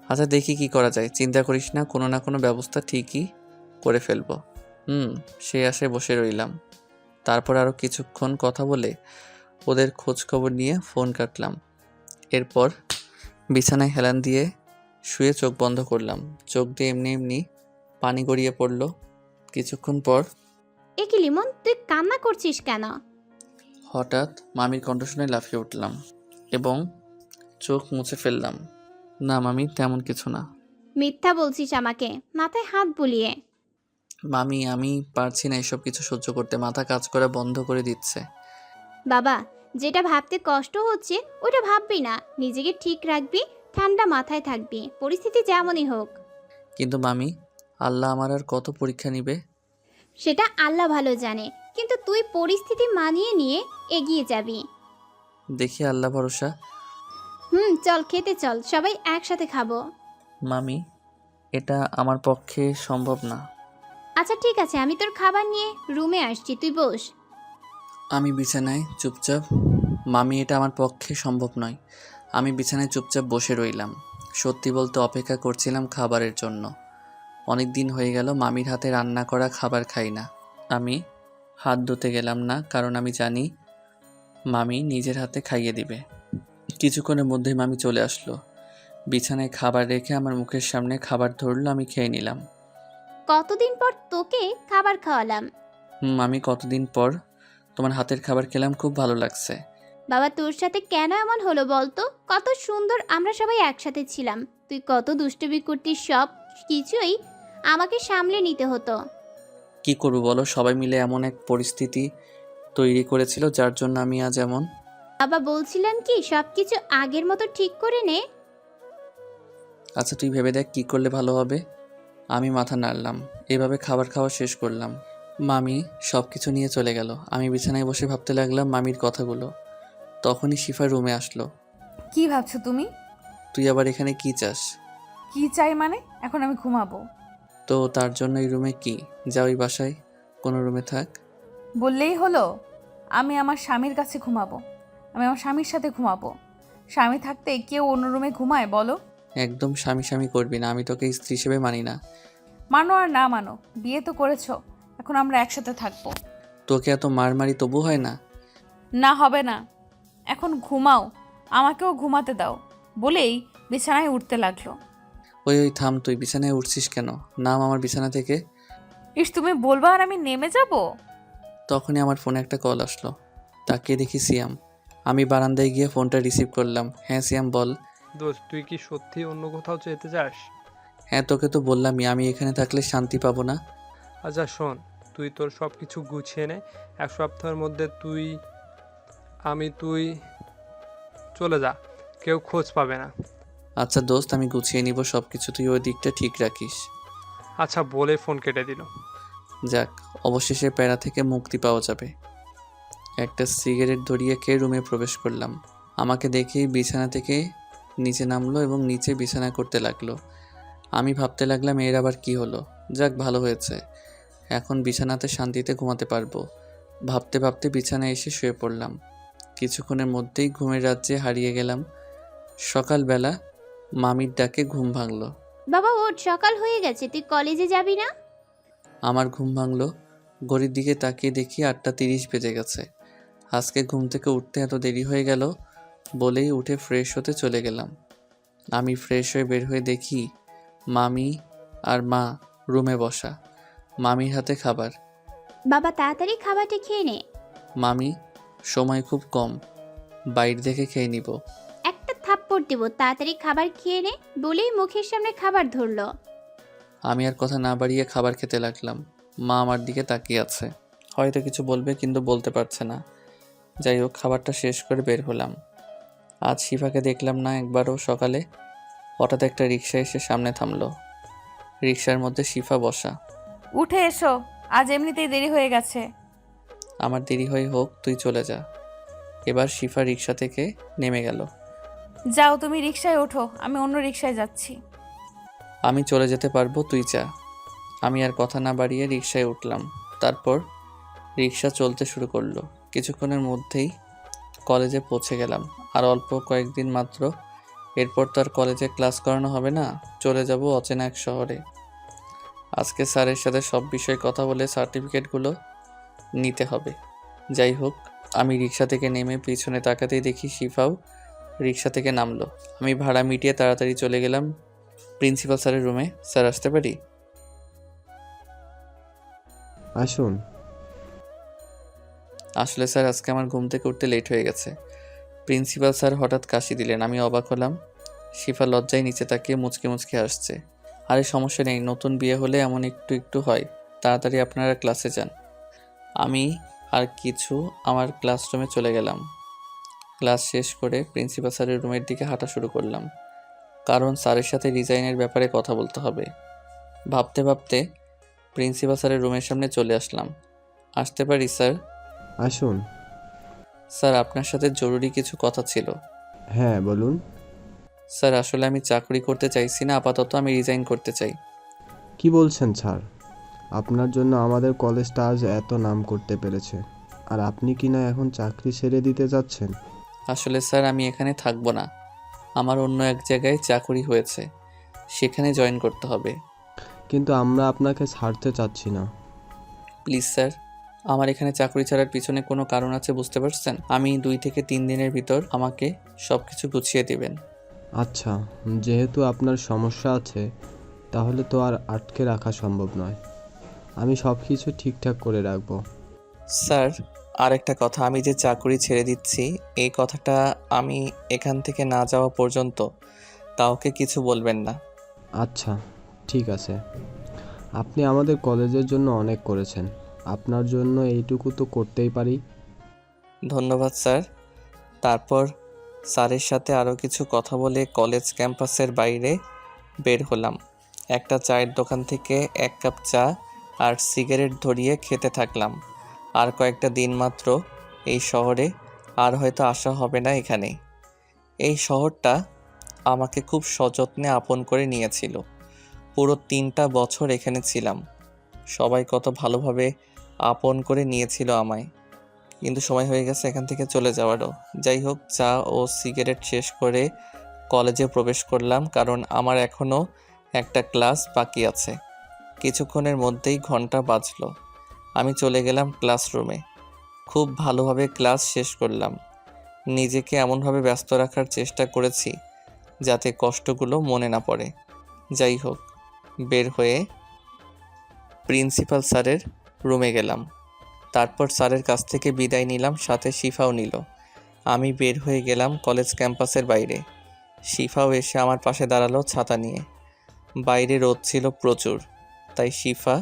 S1: আচ্ছা দেখি কি করা যায়, চিন্তা করিস না, কোনো না কোনো ব্যবস্থা ঠিকই করে ফেলবো। সেই আশায় বসে রইলাম। তারপর আরও কিছুক্ষণ কথা বলে ওদের খোঁজ খবর নিয়ে ফোন কাটলাম। এরপর বিছানায় হেলান দিয়ে শুয়ে চোখ বন্ধ করলাম। চোখ দিয়ে এমনি এমনি পানি গড়িয়ে পড়ল। কিছুক্ষণ পর
S13: এ কি লিমন, তুই কান্না করছিস কেন?
S1: হঠাৎ মামির কণ্ঠ শুনে লাফিয়ে উঠলাম এবং চোখ মুছে ফেললাম। না মামি, তেমন কিছু না।
S13: মিথ্যা বলছিস আমাকে, মাথায় হাত বুলিয়ে।
S1: মামি, আমি পারছি না এসব কিছু সহ্য করতে, মাথা কাজ করা বন্ধ করে দিচ্ছে।
S13: বাবা, যেটা ভাবতে কষ্ট হচ্ছে ওটা ভাববি না, নিজেকে ঠিক রাখবি, ঠান্ডা মাথায় থাকবি, পরিস্থিতি যেমনই হোক।
S1: কিন্তু মামি, আল্লাহ আমার আর কত পরীক্ষা নিবে?
S13: সেটা আল্লাহ ভালো জানে, কিন্তু তুই পরিস্থিতি মানিয়ে নিয়ে এগিয়ে যাবি।
S1: দেখি আল্লাহ ভরসা।
S13: চল খেতে চল, সবাই একসাথে খাবো।
S1: মামি, এটা আমার পক্ষে সম্ভব না।
S13: আচ্ছা ঠিক আছে, আমি তোর খাবার নিয়ে রুমে আসছি, তুই বস।
S1: আমি বিছানায় চুপচাপ। মামি, এটা আমার পক্ষে সম্ভব নয়। আমি বিছানায় চুপচাপ বসে রইলাম। সত্যি বলতে অপেক্ষা করছিলাম খাবারের জন্য। অনেক দিন হয়ে গেল মামির হাতে রান্না করা খাবার খাই না। আমি হাত ধুতে গেলাম না, কারণ আমি জানি মামি নিজের হাতে খাইয়ে দিবে। কিছুক্ষণের মধ্যেই মামি চলে আসলো। বিছানায় খাবার রেখে আমার মুখের সামনে খাবার ধরলো, আমি খেয়ে নিলাম।
S13: কতদিন পর তোকে খাবার খাওয়ালাম।
S1: মামি, কতদিন পর তোমার হাতের খাবার খেলাম, খুব ভালো লাগছে।
S13: বাবা, তোর সাথে কেন এমন হলো বলতো? কত সুন্দর আমরা সবাই একসাথে ছিলাম, তুই কত দুষ্টুমি করতিস, সব কিছুই আমাকে সামলে নিতে হতো।
S1: কি করবো বলো, সবাই মিলে এমন এক পরিস্থিতি তৈরি করেছিল যার জন্য আমি আজ এমন।
S13: বাবা, বলছিলাম কি সবকিছু আগের মতো ঠিক করে নে।
S1: আচ্ছা তুই ভেবে দেখ কি করলে ভালো হবে। আমি মাথা নাড়লাম। এভাবে খাবার খাওয়া শেষ করলাম। মামি সব কিছু নিয়ে চলে গেল। আমি বিছানায় বসে ভাবতে লাগলাম মামির কথাগুলো। তখনই শিফা রুমে আসলো।
S5: কি ভাবছো তুমি?
S1: তুই আবার এখানে কি চাস?
S5: কি চাই মানে? এখন আমি ঘুমাবো।
S1: তো তার জন্য এই রুমে কি? যা ওই বাসায় কোনো রুমে থাক।
S5: বললেই হলো? আমি আমার স্বামীর কাছে ঘুমাবো। আমি আমার স্বামীর সাথে ঘুমাবো। স্বামী থাকতে কেউ অন্য রুমে ঘুমায় বলো?
S1: একদম স্বামী স্বামী করবি না, আমি তোকে স্ত্রী হিসেবে মানি না।
S5: মানো আর না মানো, বিয়ে তো করেছো, এখন আমরা একসাথে থাকবো।
S1: তোকে এত মারমারি তবু হয় না?
S5: না হবে না, এখন ঘুমাও, আমাকেও ঘুমাতে দাও বলেই বিছানায় উঠতে লাগলো।
S1: ওই ওই থাম, তুই বিছানায় উঠছিস কেন? নাম আমার বিছানা থেকে।
S5: ইস, তুমি বলবা আর আমি নেমে যাব?
S1: তখনই আমার ফোনে একটা কল আসলো। তাকিয়ে দেখি সিয়াম। আমি বারান্দায় গিয়ে ফোনটা রিসিভ করলাম। হ্যাঁ সিয়াম বল।
S9: দোস্ত, তুই কি সত্যি অন্য কোথাও যেতে চাস?
S1: হ্যাঁ তোকে তো বললামই, আমি এখানে থাকলে শান্তি পাবো না।
S9: আচ্ছা শোন, তুই তোর সব কিছু গুছিয়ে নে। 1 সপ্তাহের মধ্যে তুই চলে যা, কেউ খোঁজ পাবে না।
S1: আচ্ছা দোস্ত, আমি গুছিয়ে নিব সব কিছু, তুই ওই দিকটা ঠিক রাখিস।
S9: আচ্ছা বলে ফোন কেটে দিল।
S1: যাক, অবশেষে প্যারা থেকে মুক্তি পাওয়া যাবে। একটা সিগারেট ধরিয়ে খেয়ে রুমে প্রবেশ করলাম। আমাকে দেখেই বিছানা থেকে নিচে নামলো এবং নিচে বিছানা করতে লাগলো। আমি ভাবতে লাগলাম এর আবার কি হলো। যাক, ভালো হয়েছে, এখন বিছানাতে শান্তিতে ঘুমাতে পারবো। ভাবতে ভাবতে বিছানায় এসে শুয়ে পড়লাম। কিছুক্ষণের মধ্যেই ঘুমের রাজ্যে হারিয়ে গেলাম। সকালবেলা মামির ডাকে ঘুম ভাঙলো।
S13: বাবা ওঠ, সকাল হয়ে গেছে, তুই কলেজে যাবি না?
S1: আমার ঘুম ভাঙলো। ঘড়ির দিকে তাকিয়ে দেখি 8:30 বেজে গেছে। আজকে ঘুম থেকে উঠতে এত দেরি হয়ে গেল বলেই উঠে ফ্রেশ হতে চলে গেলাম। আমি ফ্রেশ হয়ে বের হয়ে দেখি মামি আর মা রুমে বসা। মামির হাতে খাবার।
S13: বাবা তাড়াতাড়ি খাবারটা খেয়ে নে।
S1: মামি, সময় খুব কম, বাইরে থেকে খেয়ে নিব।
S13: একটা থাপ্পড় দেবো, তাড়াতাড়ি খাবার খেয়ে নে বলেই মুখের সামনে খাবার ধরলো।
S1: আমি আর কথা না বাড়িয়ে খাবার খেতে লাগলাম। মা আমার দিকে তাকিয়ে আছে, হয়তো কিছু বলবে কিন্তু বলতে পারছে না। যাই হোক, খাবারটা শেষ করে বের হলাম। আজ শিফাকে দেখলাম না একবারও। সকালে হঠাৎ একটা রিক্সা এসে সামনে থামলো। রিক্সার মধ্যে শিফা বসা।
S5: উঠে এসো, আজ এমনিতেই দেরি হয়ে গেছে।
S1: আমার দেরি হয়ে হোক, তুই চলে যা। এবার শিফা রিক্সা থেকে নেমে গেল।
S5: যাও, তুমি রিকশায় ওঠো, আমি অন্য রিকশায় যাচ্ছি।
S1: আমি চলে যেতে পারবো, তুই যা। আমি আর কথা না বাড়িয়ে রিক্সায় উঠলাম। তারপর রিক্সা চলতে শুরু করলো। কিছুক্ষণের মধ্যেই কলেজে পৌঁছে গেলাম। আর অল্প কয়েকদিন মাত্র, এরপর তো আর কলেজে ক্লাস করানো হবে না, চলে যাব অচেনা এক শহরে। আজকে স্যারের সাথে সব বিষয়ে কথা বলে সার্টিফিকেটগুলো নিতে হবে। যাই হোক, আমি রিক্সা থেকে নেমে পিছনে তাকাতেই দেখি শিফাও রিক্সা থেকে নামলো। আমি ভাড়া মিটিয়ে তাড়াতাড়ি চলে গেলাম প্রিন্সিপাল স্যারের রুমে। স্যার, আসতে পারি?
S12: আসুন।
S1: আসলে স্যার, আজকে আমার ঘুম থেকে উঠতে লেট হয়ে গেছে। প্রিন্সিপাল স্যার হঠাৎ কাশি দিলেন। আমি অবাক হলাম। শিফা লজ্জায় নিচে তাকিয়ে মুচকে মুচকে আসছে। আরে সমস্যা নেই, নতুন বিয়ে হলে এমন একটু একটু হয়। তাড়াতাড়ি আপনারা ক্লাসে যান। আমি আর কিছু আমার ক্লাসরুমে চলে গেলাম। ক্লাস শেষ করে প্রিন্সিপাল স্যারের রুমের দিকে হাঁটা শুরু করলাম, কারণ স্যারের সাথে রিজাইনের ব্যাপারে কথা বলতে হবে। ভাবতে ভাবতে প্রিন্সিপাল স্যারের রুমের সামনে চলে আসলাম। আসতে পারি স্যার?
S12: আসুন।
S1: স্যার, আপনার সাথে জরুরি কিছু কথা ছিল।
S12: হ্যাঁ বলুন।
S1: স্যার, আসলে আমি চাকরি করতে চাইছি না, আপাতত আমি রিজাইন করতে চাই।
S12: কি বলছেন স্যার? আপনার জন্য আমাদের কলেজটা আজ এত নাম করতে পেরেছে, আর আপনি কি না এখন চাকরি ছেড়ে দিতে যাচ্ছেন?
S1: আসলে স্যার, আমি এখানে থাকবো না। আমার অন্য এক জায়গায় চাকরি হয়েছে, সেখানে জয়েন করতে হবে।
S12: কিন্তু আমরা আপনাকে ছাড়তে চাচ্ছি না।
S1: প্লিজ স্যার, আমার এখানে চাকরি ছাড়ার পিছনে কোনো কারণ আছে, বুঝতে পারছেন? আমি 2 থেকে 3 দিনের ভিতর আমাকে সব কিছু গুছিয়ে দেবেন।
S12: আচ্ছা, যেহেতু আপনার সমস্যা আছে, তাহলে তো আর আটকে রাখা সম্ভব নয়। আমি সব কিছু ঠিকঠাক করে রাখবো।
S1: স্যার, আর একটা কথা, আমি যে চাকরি ছেড়ে দিচ্ছি এই কথাটা আমি এখান থেকে না যাওয়া পর্যন্ত কাউকে কিছু বলবেন না।
S12: আচ্ছা, ঠিক আছে। আপনি আমাদের কলেজের জন্য অনেক করেছেন, আপনার জন্য এইটুকু তো করতেই পারি।
S1: ধন্যবাদ স্যার। তারপর স্যারের সাথে আরও কিছু কথা বলে কলেজ ক্যাম্পাসের বাইরে বের হলাম। একটা চায়ের দোকান থেকে 1 কাপ চা আর সিগারেট ধরিয়ে খেতে থাকলাম। আর কয়েকটা দিন মাত্র এই শহরে, আর হয়তো আসা হবে না এখানে। এই শহরটা আমাকে খুব সযত্নে আপন করে নিয়েছিল। পুরো 3টা বছর এখানে ছিলাম। সবাই কত ভালোভাবে আপন করে নিয়েছিল আমায়। কিন্তু সময় হয়ে গেছে এখান থেকে চলে যাওয়ারও। যাই হোক, চা ও সিগারেট শেষ করে কলেজে প্রবেশ করলাম, কারণ আমার এখনও একটা ক্লাস বাকি আছে। কিছুক্ষণের মধ্যেই ঘন্টা বাজলো। আমি চলে গেলাম ক্লাসরুমে। খুব ভালোভাবে ক্লাস শেষ করলাম। নিজেকে এমনভাবে ব্যস্ত রাখার চেষ্টা করেছি যাতে কষ্টগুলো মনে না পড়ে। যাই হোক, বের হয়ে প্রিন্সিপাল স্যারের রুমে গেলাম। তারপর স্যারের কাছ থেকে বিদায় নিলাম, সাথে শিফাও নিল। আমি বের হয়ে গেলাম কলেজ ক্যাম্পাসের বাইরে। শিফাও এসে আমার পাশে দাঁড়ালো ছাতা নিয়ে। বাইরে রোদ ছিল প্রচুর, তাই শিফা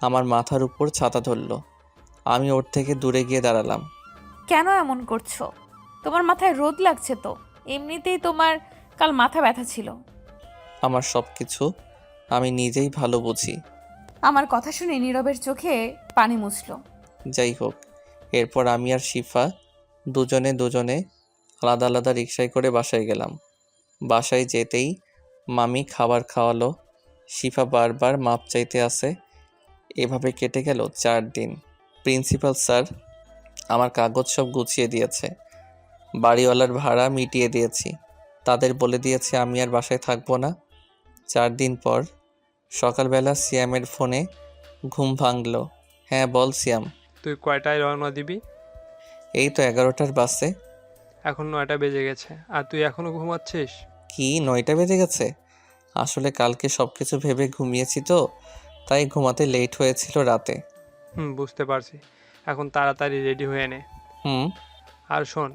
S1: আমার মাথার উপর ছাতা ধরলো। আমি ওর থেকে দূরে গিয়ে দাঁড়ালাম।
S5: কেন এমন করছো? তোমার মাথায় রোদ লাগছে তো, এমনিতেই তোমার কাল মাথা ব্যথা ছিল।
S1: আমার সব কিছু আমি নিজেই ভালো বুঝি।
S5: আমার কথা শুনে নীরবের চোখে পানি মুছলো।
S1: যাই হোক, এরপর আমি আর শিফা দুজনে আলাদা আলাদা রিকশায় করে বাসায় গেলাম। বাসায় যেতেই মামি খাবার খাওয়ালো। শিফা বারবার মাপ চাইতে আসে। এভাবে কেটে গেল 4 দিন। প্রিন্সিপাল স্যার আমার কাগজ সব গুছিয়ে দিয়েছে। বাড়িওয়ালার ভাড়া মিটিয়ে দিয়েছি। তাদের বলে দিয়েছি আমি আর বাসায় থাকবো না। 4 দিন পর সকালবেলা সিয়ামের ফোনে ঘুম ভাঙলো। হ্যাঁ বল সিয়াম।
S9: তুই কয়টায় রওনা দিবি?
S1: এই তো 11টার বাসে।
S9: এখন 9টা বেজে গেছে আর তুই এখনো ঘুমাচ্ছিস?
S1: কি 9টা বেজে গেছে? আসলে কালকে সব কিছু ভেবে ঘুমিয়েছি তো, তাই ঘুমাতে লেট হয়েছিল রাতে।
S9: বুঝতে পারছি। এখন তাড়াতাড়ি রেডি হয়ে নে।
S1: হুম।
S9: আর শোন,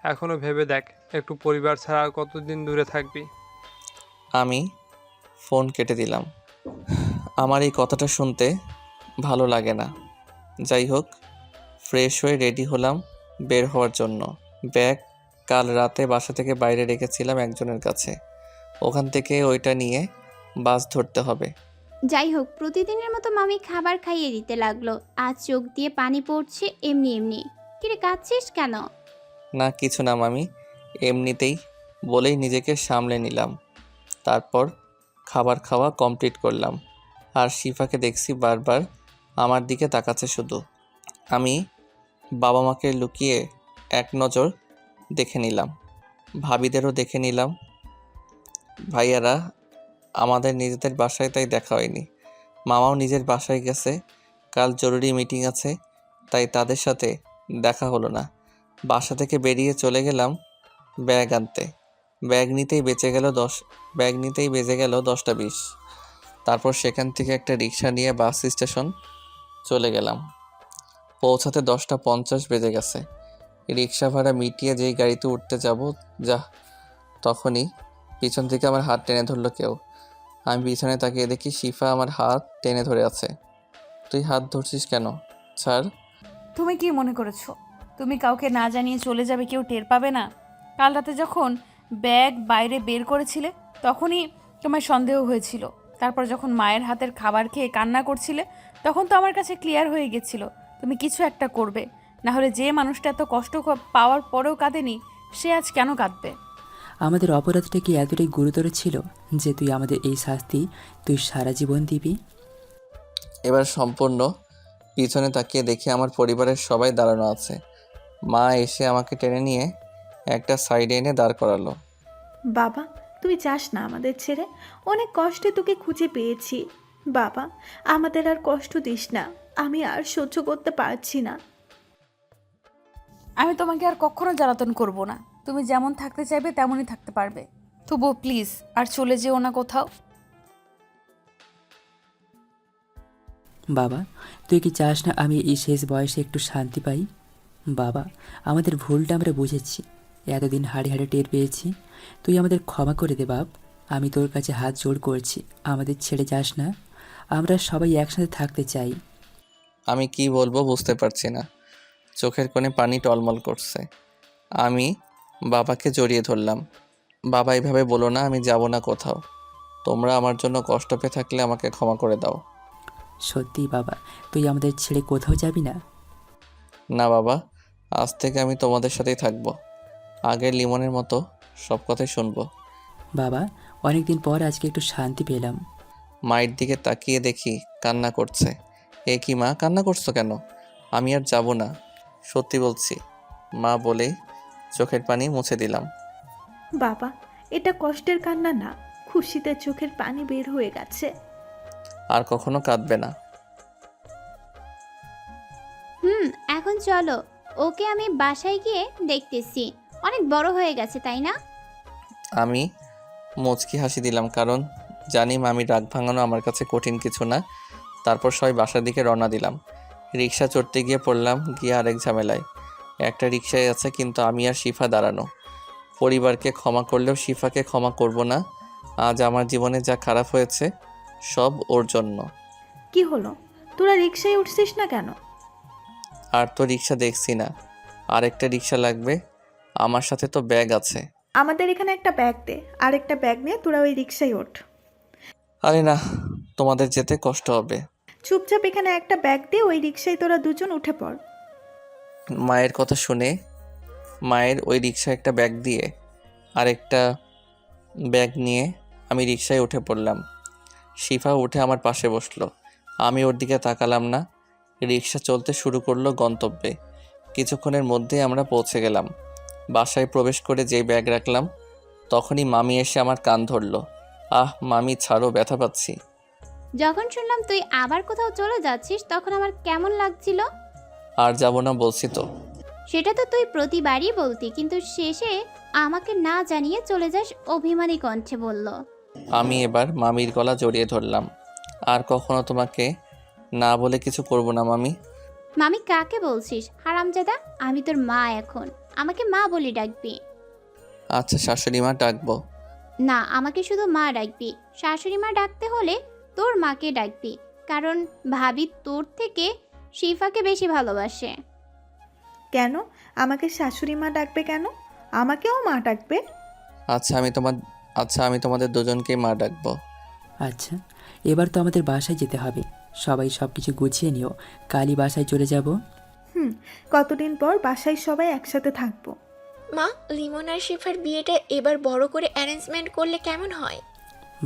S9: এখনো ভেবে দেখ একটু পরিবার ছাড়া আর কতদিন দূরে থাকবি।
S1: আমি ফোন কেটে দিলাম। আমার এই কথাটা শুনতে ভালো লাগে না। যাই হোক, ফ্রেশ হয়ে রেডি হলাম বের হওয়ার জন্য। ব্যাগ কাল রাতে বাসা থেকে বাইরে রেখেছিলাম একজনের কাছে। ওখান থেকে ওইটা নিয়ে বাস ধরতে হবে।
S13: যাই হোক, প্রতিদিনের মতো মামি খাবার খাইয়ে দিতে লাগলো। আজ চোখ দিয়ে পানি পড়ছে এমনি এমনি। কিরে, কাঁদছিস কেন?
S1: না কিছু না মামি, এমনিতেই বলেই নিজেকে সামলে নিলাম। তারপর খাবার খাওয়া কমপ্লিট করলাম। আর শিফাকে দেখছি বারবার আমার দিকে তাকাচ্ছে শুধু। আমি বাবা মাকে লুকিয়ে এক নজর দেখে নিলাম, ভাবিদেরও দেখে নিলাম। ভাইয়ারা আমাদের নিজেদের বাসায়, তাই দেখা হয়নি। মামাও নিজের বাসায় গেছে, কাল জরুরি মিটিং আছে, তাই তাদের সাথে দেখা হলো না। বাসা থেকে বেরিয়ে চলে গেলাম ব্যাগ আনতে। ব্যাগ নিতেই বেজে গেল 10টা 20। তারপর সেখান থেকে একটা রিক্সা নিয়ে বাস স্টেশন চলে গেলাম। পৌঁছাতে 10টা 50 বেজে গেছে। রিক্সা ভাড়া মিটিয়ে যেই গাড়িতে উঠতে যাব তখনই পিছন থেকে আমার হাত টেনে ধরলো কেউ। আমি পিছনে তাকিয়ে দেখি শিফা আমার হাত টেনে ধরে আছে। তুই হাত ধরছিস কেন? স্যার।
S5: তুমি কি মনে করেছো তুমি কাউকে না জানিয়ে চলে যাবে, কেউ টের পাবে না? কাল রাতে যখন ব্যাগ বাইরে বের করেছিলে তখনই তোমার সন্দেহ হয়েছিল। তারপর যখন মায়ের হাতের খাবার খেয়ে কান্না করছিলে তখন তো আমার কাছে ক্লিয়ার হয়ে গেছিল তুমি কিছু একটা করবে। না হলে যে মানুষটা এত কষ্ট পাওয়ার পরেও কাঁদেনি, সে আজ কেন কাঁদবে?
S11: আমাদের অপরাধটা কি এতটাই গুরুতর ছিল যে তুই আমাদের এই শাস্তি তুই সারা জীবন দিবি?
S1: এবার সম্পূর্ণ পিছনে তাকিয়ে দেখি আমার পরিবারের সবাই দাঁড়ানো আছে। মা এসে আমাকে টেনে নিয়ে একটা সাইডে এনে দাঁড় করালো।
S10: বাবা, তুই যাস না আমাদের ছেড়ে। অনেক কষ্টে তোকে খুঁজে পেয়েছি। বাবা, আমাদের আর কষ্ট দিস না। আমি আর সহ্য করতে পারছি না।
S5: আমি তোমাকে আর কখনো জ্বালাতন করব না। তুমি যেমন থাকতে চাইবে তেমনই থাকতে পারবে। তবুও প্লিজ আর চলে যেও না কোথাও।
S11: বাবা, তুই কি চাস না আমি এই শেষ বয়সে একটু শান্তি পাই? বাবা, আমাদের ভুলটা আমরা বুঝেছি, এতদিন হাড়ে হাড়ে টের পেয়েছি। তুই আমাদের ক্ষমা করে দে বাপ। আমি তোর কাছে হাত জোড় করছি, আমাদের ছেড়ে যাস না। আমরা সবাই একসাথে থাকতে চাই।
S1: আমি কি বলবো বুঝতে পারছি না। চোখের কোণে পানি টলমল করছে। আমি বাবাকে জড়িয়ে ধরলাম। বাবা, এভাবে বলো না, আমি যাব না কোথাও। তোমরা আমার জন্য কষ্ট পেয়ে থাকলে আমাকে ক্ষমা করে দাও।
S11: সত্যি বাবা, তুই আমাদের ছেড়ে কোথাও যাবি না?
S1: না বাবা, আজ থেকে আমি তোমাদের সাথেই থাকবো। আগের লিমনের মতো সব কথাই শুনবো।
S11: বাবা, অনেকদিন পর আজকে একটু শান্তি পেলাম।
S1: মায়ের দিকে তাকিয়ে দেখি কান্না করছে। এ কি মা, কান্না করছো কেন? আমি আর যাব না, সত্যি বলছি মা বলেই চোখের পানি মুছে দিলাম।
S10: বাবা, এটা কষ্টের কান্না না, খুশিতে চোখের পানি বের হয়ে গেছে।
S1: আর কখনো কাঁদবে না।
S13: এখন চলো, ওকে আমি বাসায় গিয়ে দেখতেছি। অনেক বড় হয়ে গেছে তাই না?
S1: আমি মুচকি হাসি দিলাম, কারণ জানি মামির রাগ ভাঙানো আমার কাছে কঠিন কিছু না। তারপর সবাই বাসার দিকে রওনা দিলাম। রিক্সা চড়তে গিয়ে পড়লাম গিয়ে আরেক ঝামেলায়। একটা রিক্সায় আছে, কিন্তু আমি আর শিফা দাঁড়ানো। পরিবারকে ক্ষমা করলেও শিফাকে ক্ষমা করব না। আজ আমার জীবনে যা খারাপ হয়েছে সব ওর জন্য।
S10: কি হলো, তোরা রিক্সায় উঠছিস না কেন?
S1: আর তো রিক্সা দেখছি না, আরেকটা রিক্সা লাগবে। আমার সাথে তো ব্যাগ আছে।
S10: আমাদের এখানে একটা ব্যাগ দে, আর একটা ব্যাগ নিয়ে তোরা ওই রিক্সায় ওঠ।
S1: আরে না, তোমাদের যেতে কষ্ট হবে।
S10: চুপচাপ এখানে একটা ব্যাগ দিয়ে ওই রিক্সায় তোরা দুজন উঠে পড়।
S1: মায়ের কথা শুনে মায়ের ওই রিক্সায় একটা ব্যাগ দিয়ে আরেকটা ব্যাগ নিয়ে আমি রিক্সায় উঠে পড়লাম। শিফা উঠে আমার পাশে বসলো। আমি ওর দিকে তাকালাম না। রিক্সা চলতে শুরু করলো গন্তব্যে। কিছুক্ষণের মধ্যে আমরা পৌঁছে গেলাম। বাসায় প্রবেশ করে যেই ব্যাগ রাখলাম তখনই মামি এসে আমার কান ধরলো। আহ মামি ছাড়ো, ব্যথা পাচ্ছি।
S13: যখন শুনলাম তুই আবার কোথাও চলে যাচ্ছিস তখন আমার কেমন লাগছিল।
S1: আর যাবো না বলছি তো।
S13: সেটা তো তুই প্রতিবারই বলতি, কিন্তু শেষে আমাকে না জানিয়ে চলে যাস অভিমানী কণ্ঠে বলল।
S1: আমি এবার মামির গলা জড়িয়ে ধরলাম। আর কখনো তোমাকে না বলে কিছু করব না মামি।
S13: মামি কাকে বলছিস হারামজাদা? আমি তোর মা, এখন আমাকে মা বলি ডাকবি।
S1: আচ্ছা শাশুড়ি মা ডাকবো।
S13: না, আমাকে শুধু মা ডাকবি। শাশুড়ি মা ডাকতে হলে তোর মাকে ডাকবি, কারণ ভাবি তোর থেকে শিফাকে বেশি ভালোবাসে।
S10: কেন আমাকে শাশুড়ি মা ডাকবে কেন? আমাকেও মা ডাকবে।
S1: আচ্ছা আমি তোমাদের দুজনকেই মা ডাকবো।
S11: আচ্ছা, এবার তো আমাদের বাসায় যেতে হবে। সবাই সব কিছু গুছিয়ে নিও, কালই বাসায় চলে যাব।
S10: কতদিন পর বাসায় সবাই একসাথে থাকবো।
S2: মা, লিমন আর শিফার বিয়েটা এবার বড় করে অ্যারেঞ্জমেন্ট করলে কেমন হয়?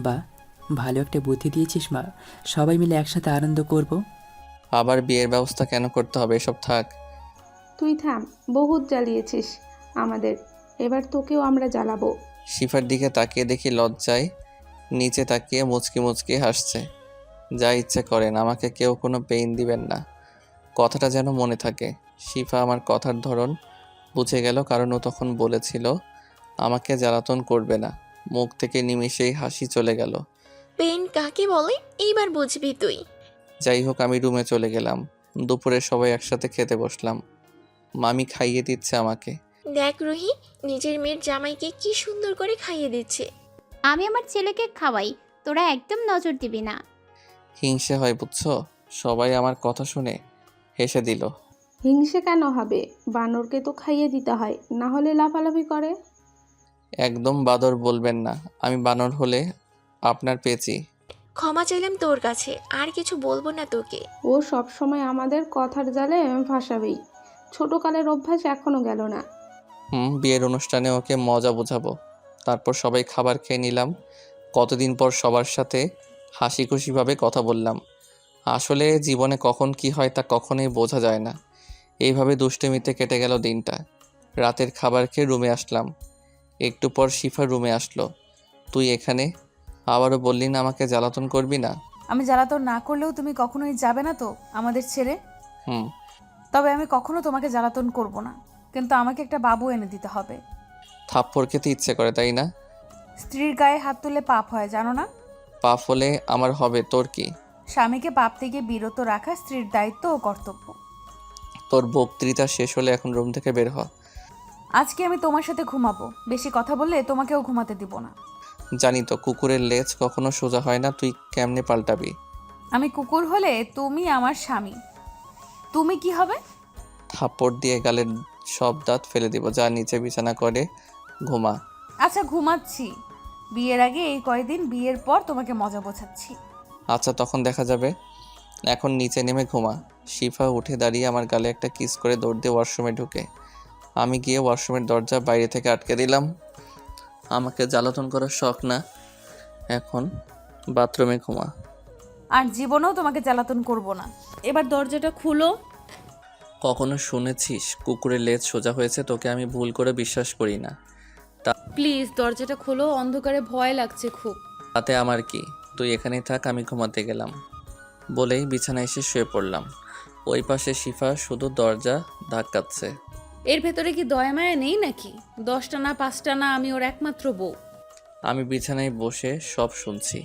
S11: বা, ভালো একটা বুদ্ধি দিয়েছিস মা, সবাই মিলে একসাথে আনন্দ করব।
S1: আবার বিয়ের ব্যবস্থা কেন করতে হবে, এসব থাক।
S3: তুই থাম, বহুত জ্বালিয়েছিস আমাদের, এবার তোকেও আমরা জ্বালাবো।
S1: শিফার দিকে তাকিয়ে দেখি লজ্জায় নিচে তাকিয়ে মুচকি মুচকি হাসছে। যা ইচ্ছে করেন, আমাকে কেউ কোনো পেইন দিবেন না, কথাটা যেন মনে থাকে। শিফা আমার কথার ধরন বুঝে গেল, কারণ ও তখন বলেছিল আমাকে জ্বালাতন করবে না। মুখ থেকে নিমিষেই হাসি চলে গেল।
S2: পেন কাকে বলে এইবার বুঝবি তুই।
S1: যাই হোক, আমি রুমে চলে গেলাম। দুপুরে সবাই একসাথে খেতে বসলাম। মামি খাইয়ে দিচ্ছে আমাকে।
S2: দেখ রুহি, নিজের মেয়ের জামাইকে কি সুন্দর করে খাইয়ে দিচ্ছে।
S13: আমি আমার ছেলেকে খাওয়াই, তোরা একদম নজর দিবি না।
S1: হিংসে হয় বুঝছো? সবাই আমার কথা শুনে হেসে দিল।
S3: হিংসে কেন হবে? বানরকে তো খাইয়ে দিতে হয়, না হলে লাফালাফি করে।
S1: একদম বাদর বলবেন না, আমি বানর হলে আপনার পেয়েছি।
S2: ক্ষমা চাইলাম তোর কাছে, আর কিছু বলবো না তোকে।
S3: ও সব সময় আমাদের কথার জালে ফাঁসাবেই, ছোটকালের অভ্যাস এখনো গেল না।
S1: বিয়ের অনুষ্ঠানে ওকে মজা বোঝাবো। তারপর সবাই খাবার খেয়ে নিলাম। কতদিন পর সবার সাথে হাসি খুশিভাবে কথা বললাম। আসলে জীবনে কখন কি হয় তা কখনোই বোঝা যায় না। এইভাবে দুষ্টুমিতে কেটে গেল দিনটা। রাতের খাবার খেয়ে রুমে আসলাম। একটু পর শিফা রুমে আসলো। তুই এখানে? আবারও বললি না আমাকে জ্বালাতন করবি না।
S5: আমি জ্বালাতন না করলেও তুমি কখনোই যাবে না তো আমাদের ছেড়ে। তবে আমি কখনো তোমাকে জ্বালাতন করব না, কিন্তু আমাকে একটা বাবু এনে দিতে হবে।
S1: থাপ্পড় খেতে ইচ্ছে করে তাই না?
S5: স্ত্রীর গায়ে হাত তুলে পাপ হয় জানো না?
S1: পাপ হলে আমার হবে, তোর কি?
S5: স্বামীকে পাপ থেকে বিরত রাখা স্ত্রীর দায়িত্ব ও কর্তব্য।
S1: তোর বক্তৃতা শেষ হলে এখন রুম থেকে বের হ।
S5: আজকে আমি তোমার সাথে ঘুমাবো, বেশি কথা বললে তোমাকেও ঘুমাতে দিব না।
S1: জানি তো কুকুরের লেজ কখনো সোজা হয় না, তুই কেমনে পাল্টাবি?
S5: আমি কুকুর হলে তুমি আমার স্বামী, তুমি কি হবে?
S1: থাপ্পড় দিয়ে গালের সব দাঁত ফেলে দিব। যা নিচে বিছানা করে ঘুমা।
S5: আচ্ছা ঘুমাচ্ছি, বিয়ের আগে এই কয়দিন, বিয়ের পর তোমাকে মজা বোঝাচ্ছি।
S1: আচ্ছা, তখন দেখা যাবে। এখন নিচে নেমে ঘুমা। শিফা উঠে দাঁড়িয়ে আমার গালে একটা কিস করে দৌড় দিয়ে ওয়াশরুমে ঢুকে আমি গিয়ে ওয়াশরুমের দরজা বাইরে থেকে আটকে দিলাম। আমাকে জ্বালাতন করার শখ না, এখন বাথরুমে ঘুমা।
S5: আর জীবনেও তোমাকে জ্বালাতন করব না।
S4: এবার দরজাটা খুলো।
S1: কখনো শুনেছিস কুকুরের লেজ সোজা হয়েছে? তোকে আমি ভুল করে বিশ্বাস করি না।
S4: প্লিজ দরজাটা খোলো, অন্ধকারে ভয় লাগছে খুব।
S1: তাতে আমার কি, তুই এখানেই থাক, আমি ঘুমাতে গেলাম বলেই বিছানায় এসে শুয়ে পড়লাম। ওই পাশে শিফা শুধু দরজা ধাক্কাচ্ছে।
S4: এর ভেতরে কি দয়া মায়া নেই নাকি? 10টা না 5টা না, আমি ওর একমাত্র বউ।
S1: আমি বিছানায় বসে সব শুনছি।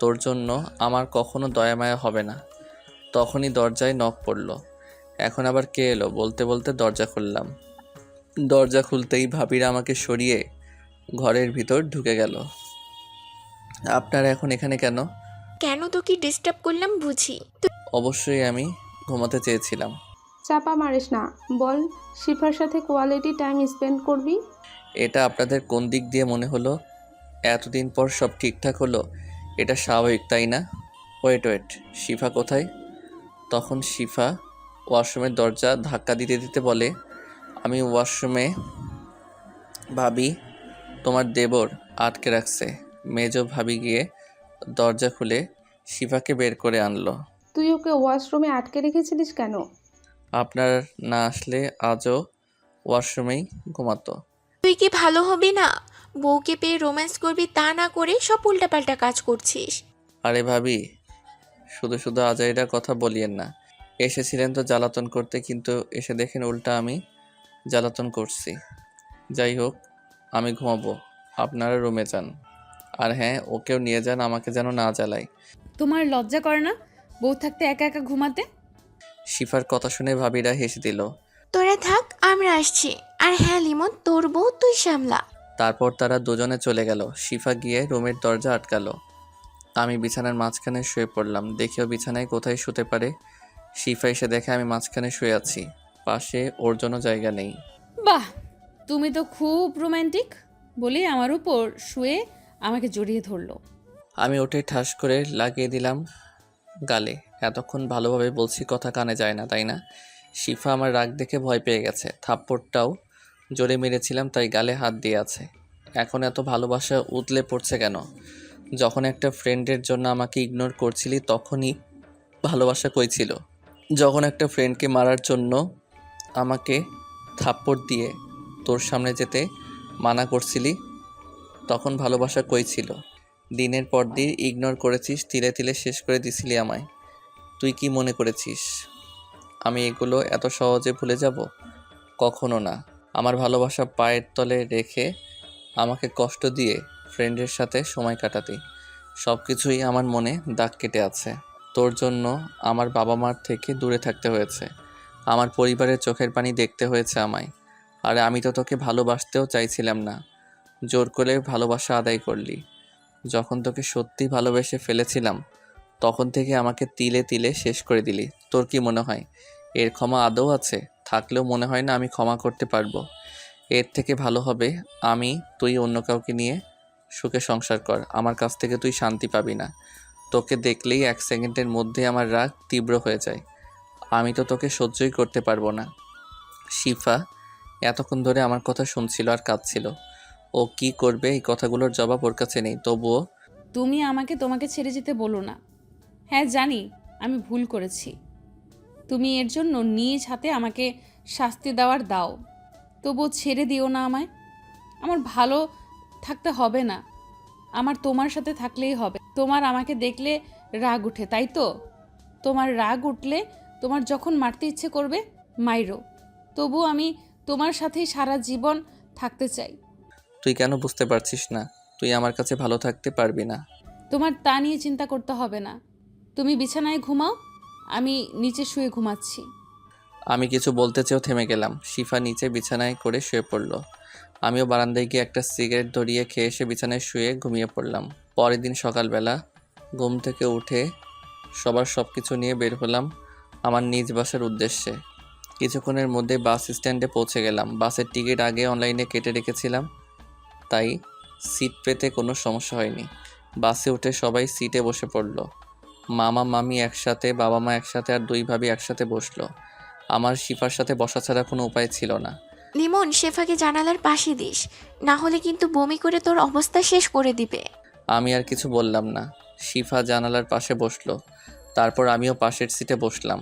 S1: তোর জন্য আমার কখনো দয়া মায়া হবে না। তখনই দরজায় নক পড়ল। এখন আবার কে এলো বলতে বলতে দরজা খুললাম। দরজা খুলতেই ভাবিরা আমাকে সরিয়ে ঘরের ভিতর ঢুকে গেল। আপনারা এখন এখানে কেন?
S2: কেন তোকে ডিস্টার্ব করলাম বুঝি?
S1: অবশ্যই আমি ঘুমাতে চেয়েছিলাম।
S3: চাপা মারিস না, বল শিফার সাথে কোয়ালিটি টাইম স্পেন্ড করবি।
S1: এটা আপনাদের কোন দিক দিয়ে মনে হলো? এতদিন পর সব ঠিকঠাক হলো, এটা স্বাভাবিক তাই না? ওয়েট, শিফা কোথায়? তখন শিফা ওয়াশরুমের দরজা ধাক্কা দিতে দিতে বলে, আমি ওয়াশরুমে। ভাবি, তোমার দেবর আটকে রাখছে। মেজো ভাবি গিয়ে দরজা খুলে শিফাকে বের করে আনলো।
S3: তুই ওকে ওয়াশরুমে আটকে রেখেছিলিস কেন?
S1: আপনার না আসলে আজও ওয়াশরুমেই ঘুমাতো।
S2: তুই কি ভালো হবি না? বউকে পেয়ে রোম্যান্স করবি তা না করে সব উল্টাপাল্টা কাজ করছিস।
S1: আরে ভাবি, শুধু শুধু আজাইরা কথা বলিয়েন না। এসেছিলেন তো জ্বালাতন করতে, কিন্তু এসে দেখেন উল্টা আমি জ্বালাতন করছি। যাই হোক, আমি ঘুমাবো, আপনারা রুমে যান। আর হ্যাঁ, ওকেও নিয়ে যান, আমাকে যেন না জ্বালায়।
S4: তোমার লজ্জা করে না বউ থাকতে একা একা ঘুমাতে?
S1: শিফার কথা শুনে ভাবিরা হেসে দিল।
S2: তোরা থাক, আমরা আসছি। আর হ্যাঁ লিমন, তোর বউ তুই সামলা।
S1: তারপর তারা দুজনে চলে গেল। শিফা গিয়ে রুমের দরজা আটকালো। আমি বিছানার মাঝখানে শুয়ে পড়লাম। দেখেও বিছানায় কোথায় শুতে পারে। শিফা এসে দেখে আমি মাঝখানে শুয়ে আছি, পাশে ওর জন্য জায়গা নেই।
S4: বাহ, তুমি তো খুব রোমান্টিক বলি আমার উপর শুয়ে আমাকে জড়িয়ে ধরলো।
S1: আমি উঠে ঠাস করে লাগিয়ে দিলাম গালে। এতক্ষণ ভালোভাবে বলছি, কথা কানে যায় না তাই না? শিফা আমার রাগ দেখে ভয় পেয়ে গেছে। থাপ্পড়টাও জোরে মেরেছিলাম তাই গালে হাত দিয়ে আছে। এখন এত ভালোবাসা উতলে পড়ছে কেন? যখন একটা ফ্রেন্ডের জন্য আমাকে ইগনোর করছিলি তখনই ভালোবাসা কই ছিল? যখন একটা ফ্রেন্ডকে মারার জন্য আমাকে থাপ্পড় দিয়ে তোর সামনে যেতে মানা করছিলি তখন ভালোবাসা কই ছিল? দিনের পর দিন ইগনোর করেছিস, তিলে তিলে শেষ করে দিছিলি আমায়। তুই কি মনে করেছিস আমি এগুলো এত সহজে ভুলে যাব? কখনো না। আমার ভালোবাসা পায়ের তলে রেখে আমাকে কষ্ট দিয়ে ফ্রেন্ডের সাথে সময় কাটাতে সব কিছুই আমার মনে দাগ কেটে আছে। তোর জন্য আমার বাবা মার থেকে দূরে থাকতে হয়েছে, আমার পরিবারের চোখের পানি দেখতে হয়েছে আমায়। আর আমি তো তোকে ভালোবাসতেও চাইছিলাম না, জোর করে ভালোবাসা আদায় করলি। যখন তোকে সত্যি ভালোবেসে ফেলেছিলাম তখন থেকে আমাকে তিলে তিলে শেষ করে দিলি। তোর কি মনে হয় এর ক্ষমা আদৌ আছে? থাকলেও মনে হয় না আমি ক্ষমা করতে পারবো। এর থেকে ভালো হবে তুই অন্য কাউকে নিয়ে সুখে সংসার কর। আমার কাছ থেকে তুই শান্তি পাবি না। তোকে দেখলেই 1 সেকেন্ডের মধ্যে আমার রাগ তীব্র হয়ে যায়। আমি তো তোকে সহ্যই করতে পারবো না। শিফা এতক্ষণ ধরে আমার কথা শুনছিল আর কাঁদছিল। ও কি করবে এই কথাগুলোর জবাব ওর কাছে নেই, তবুও
S4: তুমি আমাকে তোমাকে ছেড়ে যেতে বলো না। হ্যাঁ জানি আমি ভুল করেছি, তুমি এর জন্য নিজ হাতে আমাকে শাস্তি দেওয়ার দাও, তবুও ছেড়ে দিও না আমায়। আমার ভালো থাকতে হবে না, আমার তোমার সাথে থাকলেই হবে। তোমার আমাকে দেখলে রাগ উঠে তাই তো? তোমার রাগ উঠলে তোমার যখন মারতে ইচ্ছে করবে মাইরো, তবু আমি তোমার সাথেই সারা জীবন থাকতে চাই।
S1: তুই কেন বুঝতে পারছিস না? তুই আমার কাছে ভালো থাকতে পারবি না।
S4: তোমার তা নিয়ে চিন্তা করতে হবে না। তুমি বিছানায় ঘুমাও, আমি নিচে শুয়ে ঘুমাচ্ছি।
S1: আমি কিছু বলতে চেয়েও থেমে গেলাম। শিফা নিচে বিছানায় করে শুয়ে পড়ল। আমিও বারান্দায় গিয়ে একটা সিগারেট ধরিয়ে খেয়ে এসে বিছানায় শুয়ে ঘুমিয়ে পড়লাম। পরের দিন সকালবেলা ঘুম থেকে উঠে সবার সব কিছু নিয়ে বের হলাম আমার নিজ বাসার উদ্দেশ্যে। কিছুক্ষণের মধ্যে বাস স্ট্যান্ডে পৌঁছে গেলাম। বাসের টিকিট আগে অনলাইনে কেটে রেখেছিলাম, তাই সিট পেতে কোনো সমস্যা হয়নি। বাসে উঠে সবাই সিটে বসে পড়ল। মামা মামি একসাথে, বাবা মা একসাথে, আর দুই ভাবি একসাথে বসলো। আমার শিফার সাথে বসা ছাড়া কোনো উপায় ছিল না।
S2: লিমন, শেফাকে জানালার পাশে দিস, না হলে কিন্তু বমি করে তোর অবস্থা শেষ করে দিবে।
S1: আমি আর কিছু বললাম না। শিফা জানালার পাশে বসলো, তারপর আমিও পাশের সিটে বসলাম।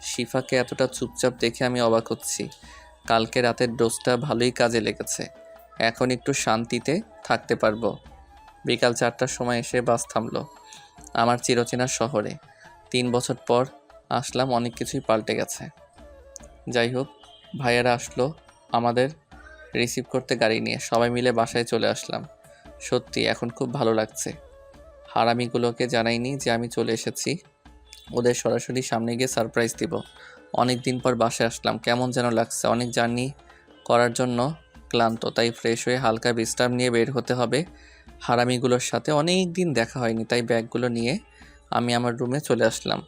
S1: শিফাকে এতটা চুপচাপ দেখে আমি অবাক হচ্ছি। কালকে রাতের ডোজটা ভালোই কাজে লেগেছে। এখন একটু শান্তিতে থাকতে পারবো। বিকাল 4টার সময় এসে বাস থামলো আমার চিরচেনা শহরে। 3 বছর পর আসলাম, অনেক কিছুই পাল্টে গেছে। যাই হোক, ভাইয়ারা আসলো আমাদের রিসিভ করতে গাড়ি নিয়ে। সবাই মিলে বাসায় চলে আসলাম। সত্যি এখন খুব ভালো লাগছে। হারামিগুলোকে জানাইনি যে আমি চলে এসেছি। ওদের সরাসরি সামনে গিয়ে সারপ্রাইজ দিব। অনেক দিন পর বাসায় আসলাম, কেমন যেন লাগছে। অনেক জার্নি করার জন্য ক্লান্ত, তাই ফ্রেশ হয়ে হালকা বিশ্রাম নিয়ে বের হতে হবে। হারামিগুলোর সাথে অনেক দিন দেখা হয়নি, তাই ব্যাগগুলো নিয়ে আমি আমার রুমে চলে আসলাম।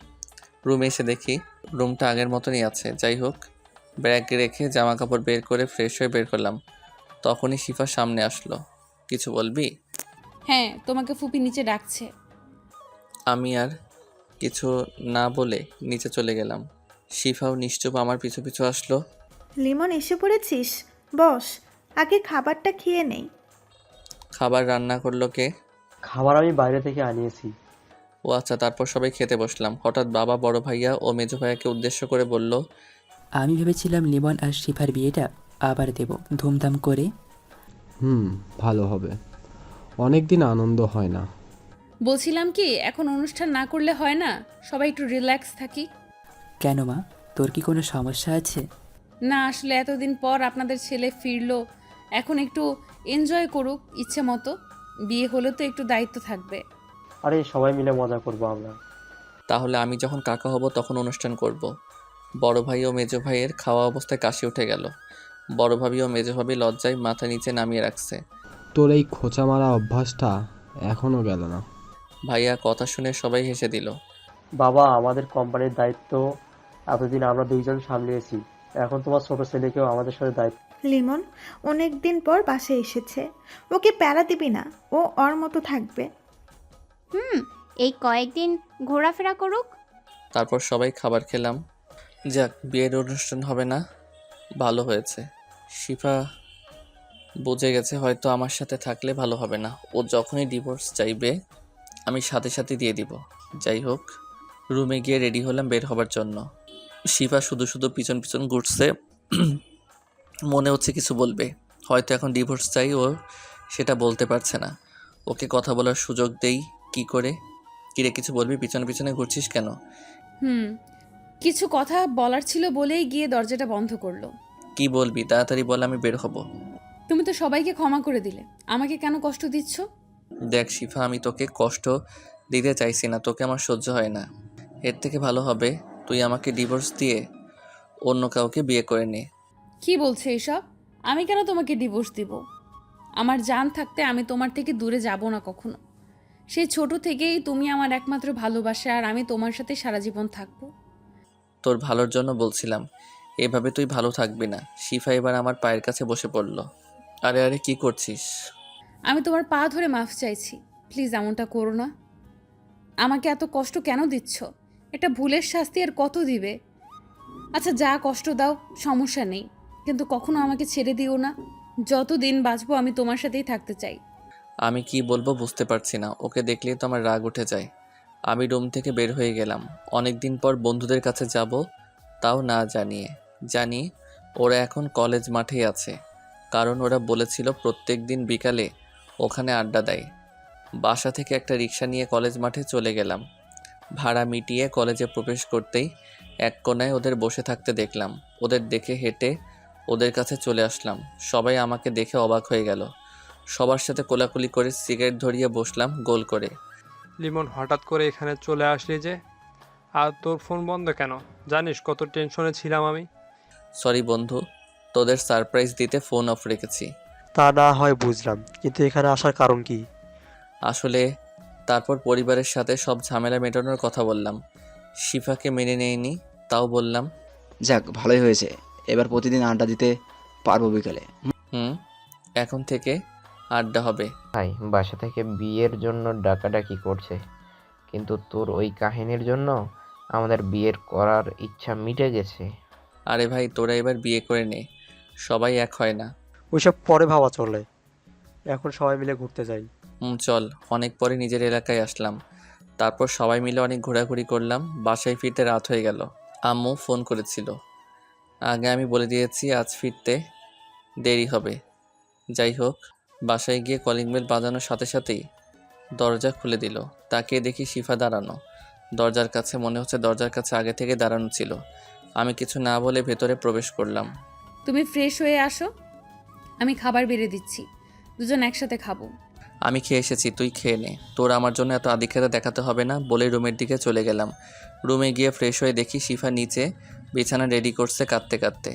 S1: রুমে এসে দেখি রুমটা আগের মতনই আছে। যাই হোক, ব্যাগ রেখে জামা কাপড় বের করে ফ্রেশ হয়ে বের করলাম। তখনই শিফা সামনে আসলো। কিছু বলবি?
S5: হ্যাঁ, তোমাকে ফুপি নিচে ডাকছে।
S1: আমি আর কিছু না বলে নিচে চলে গেলাম। শিফাও নিশ্চুপ আমার পিছু পিছু আসলো।
S10: লিমন, এসে পড়েছিস? বস, আগে খাবারটা খেয়ে নেই।
S1: খাবার রান্না করলো কে?
S8: খাবার আমি বাইরে থেকে আনিয়েছি।
S1: ও আচ্ছা। তারপর সবাই খেতে বসলাম। হঠাৎ বাবা বড় ভাইয়া ও মেজো ভাইয়াকে উদ্দেশ্য করে বলল,
S11: আমি ভেবেছিলাম লিমন আর শিফার বিয়েটা আবার দেব ধুমধাম করে।
S12: ভালো হবে, অনেক দিন আনন্দ হয় না।
S5: বলছিলাম কি, এখন অনুষ্ঠান না করলে হয় না? সবাই একটু রিল্যাক্স থাকি।
S11: কেন মা, তোর কি কোনো সমস্যা আছে?
S5: না, আসলে এতদিন পর আপনাদের ছেলে ফিরলো, এখন একটু এনজয় করুক ইচ্ছে মতো। বিয়ে হলে তো একটু দায়িত্ব থাকবে।
S8: আরে সবাই মিলে মজা করবো আমরা।
S1: তাহলে আমি যখন কাকা হব তখন অনুষ্ঠান করব। বড় ভাই ও মেজো ভাইয়ের খাওয়া অবস্থায় কাশি উঠে গেল। বড় ভাবি ও মেজো ভাবি লজ্জায় মাথা নিচে নামিয়ে রাখছে।
S12: তোর এই খোঁচা মারা অভ্যাসটা এখনও গেল না।
S1: ভাইয়া কথা শুনে সবাই হেসে দিল।
S8: বাবা, আমাদের কোম্পানির দায়িত্ব এতদিন আমরা দুইজন সামলিয়েছি, এখন তোমার ছোট ছেলেকেও আমাদের সাথে দায়িত্ব।
S10: লিমন অনেক দিন পর বাসায় এসেছে, ওকে প্যারা দিবি না, ও ওর মতো থাকবে।
S13: এই কয়েকদিন ঘোরাফেরা করুক।
S1: তারপর সবাই খাবার খেলাম। যাক, বিয়ের অনুষ্ঠান হবে না, ভালো হয়েছে। শিফা বুঝে গেছে হয়তো আমার সাথে থাকলে ভালো হবে না। ও যখনই ডিভোর্স চাইবে আমি সাথে সাথে দিয়ে দিব। যাই হোক, রুমে গিয়ে রেডি হলাম বের হবার জন্য। শিফা শুধু শুধু পিছন পিছন ঘুরছে। মনে হচ্ছে কিছু বলবে, হয়তো এখন ডিভোর্স চাই, ও সেটা বলতে পারছে না। ওকে কথা বলার সুযোগ দেই কি করে? কিরে, কিছু বলবি? পিছনে পিছনে ঘুরছিস কেন?
S5: কিছু কথা বলার ছিল বলেই গিয়ে দরজাটা বন্ধ করলো।
S1: কি বলবি তাড়াতাড়ি বল, আমি বের হব।
S5: তুমি তো সবাইকে ক্ষমা করে দিলে, আমাকে কেন কষ্ট দিচ্ছ?
S1: দেখ শিফা, আমি তোকে কষ্ট দিতে চাইছি না, তোকে আমার সহ্য হয় না। এর থেকে ভালো হবে তুই আমাকে ডিভোর্স দিয়ে অন্য কাউকে বিয়ে করে নে।
S5: কি বলছো এসব? আমি কেন তোমাকে ডিভোর্স দিব? আমার জান থাকতে আমি তোমার থেকে দূরে যাব না কখনো। সেই ছোট থেকেই তুমি আমার একমাত্র ভালোবাসা, আর আমি তোমার সাথে সারা জীবন থাকবো।
S1: তোর ভালোর জন্য বলছিলাম, এভাবে তুই ভালো থাকবি না। শিফা এবার আমার পায়ের কাছে বসে পড়ল। আরে আরে, কি করছিস?
S5: আমি তোমার পা ধরে মাফ চাইছি, প্লিজ এমনটা করো না। আমাকে এত কষ্ট কেন দিচ্ছ? এটা ভুলের শাস্তি আর কত দিবে? আচ্ছা, যা কষ্ট দাও সমস্যা নেই, কিন্তু কখনো আমাকে ছেড়ে দিও না। যতদিন বাঁচবো আমি তোমার সাথেই থাকতে চাই।
S1: আমি কি বলবো বুঝতে পারছি না। ওকে দেখলেই তো আমার রাগ উঠে যায়। আমি রুম থেকে বের হয়ে গেলাম। অনেক দিন পর বন্ধুদের কাছে যাব, তাও না জানিয়ে। জানি ওরা এখন কলেজ মাঠেই আছে, কারণ ওরা বলেছিল প্রত্যেক দিন বিকালে ওখানে আড্ডা দেয়। বাসা থেকে একটা রিক্সা নিয়ে কলেজ মাঠে চলে গেলাম। ভাড়া মিটিয়ে কলেজে প্রবেশ করতেই এক কোণায় ওদের বসে থাকতে দেখলাম। ওদের দেখে হেঁটে ওদের কাছে চলে আসলাম। সবাই আমাকে দেখে অবাক হয়ে গেল। সবার সাথে কোলাকুলি করে সিগারেট ধরিয়ে বসলাম গোল করে।
S9: লিমন, হঠাৎ করে এখানে চলে আসলি যে? আর তোর ফোন বন্ধ কেন? জানিস কত টেনশনে ছিলাম আমি।
S1: সরি বন্ধু, তোদের সারপ্রাইজ দিতে ফোন অফ রেখেছি।
S8: তা না হয় বুঝলাম, কিন্তু এখানে আসার কারণ কি?
S1: আসলে তারপর পরিবারের সাথে সব ঝামেলা মেটানোর কথা বললাম। শিফাকে মেনে নেয়নি, তাও বললাম।
S6: যাক, ভালোই হয়েছে, এবার প্রতিদিন আড্ডা দিতে পারবো বিকালে।
S1: এখন থেকে আড্ডা হবে।
S7: ভাই বাসা থেকে বিয়ের জন্য ডাকাডাকি করছে, কিন্তু তোর ওই কাহিনীর জন্য আমাদের বিয়ের করার ইচ্ছা মিটে গেছে।
S1: আরে ভাই তোরা এবার বিয়ে করে নে, সবাই এক হয় না।
S8: ওইসব পরে ভাবা চলে, এখন সবাই মিলে ঘুরতে যাই।
S1: চল, অনেক পরে নিজের এলাকায় আসলাম। তারপর সবাই মিলে অনেক ঘোরাঘুরি করলাম। বাসায় ফিরতে রাত হয়ে গেল। আম্মু ফোন করেছিল। আগে আমি বলে দিয়েছি আজ ফিরতে দেরি হবে। যাই হোক, বাসায় গিয়ে কলিং বেল বাজানোর সাথে সাথেই দরজা খুলে দিল। তাকে দেখি শিফা দাঁড়ানো দরজার কাছে। মনে হচ্ছে দরজার কাছে আগে থেকে দাঁড়ানো ছিল। আমি কিছু না বলে ভেতরে প্রবেশ করলাম।
S15: তুমি ফ্রেশ হয়ে আসো, আমি খাবার বেড়ে দিচ্ছি, দুজন একসাথে খাবো।
S1: আমি খেয়ে এসেছি, তুই খেয়ে নে। তোর আমার জন্য এত আদিক্ষেতা দেখাতে হবে না বলে রুমের দিকে চলে গেলাম। রুমে গিয়ে ফ্রেশ হয়ে দেখি শিফা নিচে বিছানা রেডি করছে কাঁদতে কাঁদতে।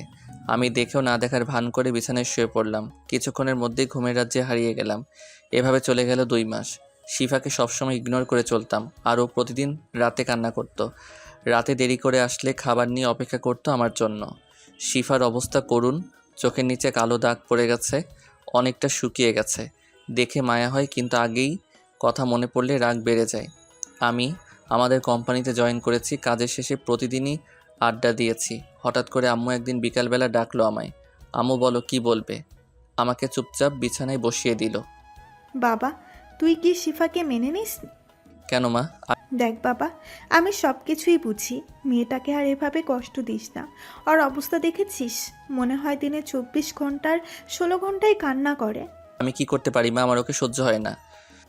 S1: আমি দেখেও না দেখার ভান করে বিছানায় শুয়ে পড়লাম। কিছুক্ষণের মধ্যেই ঘুমের রাজ্যে হারিয়ে গেলাম। এভাবে চলে গেল 2 মাস। শিফাকে সবসময় ইগনোর করে চলতাম, আর ও প্রতিদিন রাতে কান্না করতো। রাতে দেরি করে আসলে খাবার নিয়ে অপেক্ষা করতো আমার জন্য। শিফার অবস্থা করুণ, চোখের নিচে কালো দাগ পড়ে গেছে, অনেকটা শুকিয়ে গেছে। দেখে মায়া হয়, কিন্তু আগেই কথা মনে পড়লে রাগ বেড়ে যায়। আমি আমাদের কোম্পানিতে জয়েন করেছি। কাজের শেষে প্রতিদিনই আড্ডা দিয়েছি। হঠাৎ করে আম্মু একদিন বিকালবেলা ডাকলো আমায়। আম্মু বলো কি বলবে। আমাকে চুপচাপ বিছানায় বসিয়ে দিল।
S10: বাবা, তুই কি শিফাকে মেনে নিস?
S1: কেন মা?
S10: দেখ বাবা, আমি সব কিছুই বুঝি। মেয়েটাকে আর এভাবে কষ্ট দিস না। ওর অবস্থা দেখেছিস? মনে হয় দিনে 24 ঘন্টার 16 ঘন্টায় কান্না করে।
S1: আমি কি করতে পারি মা, আমার ওকে সহ্য হয় না।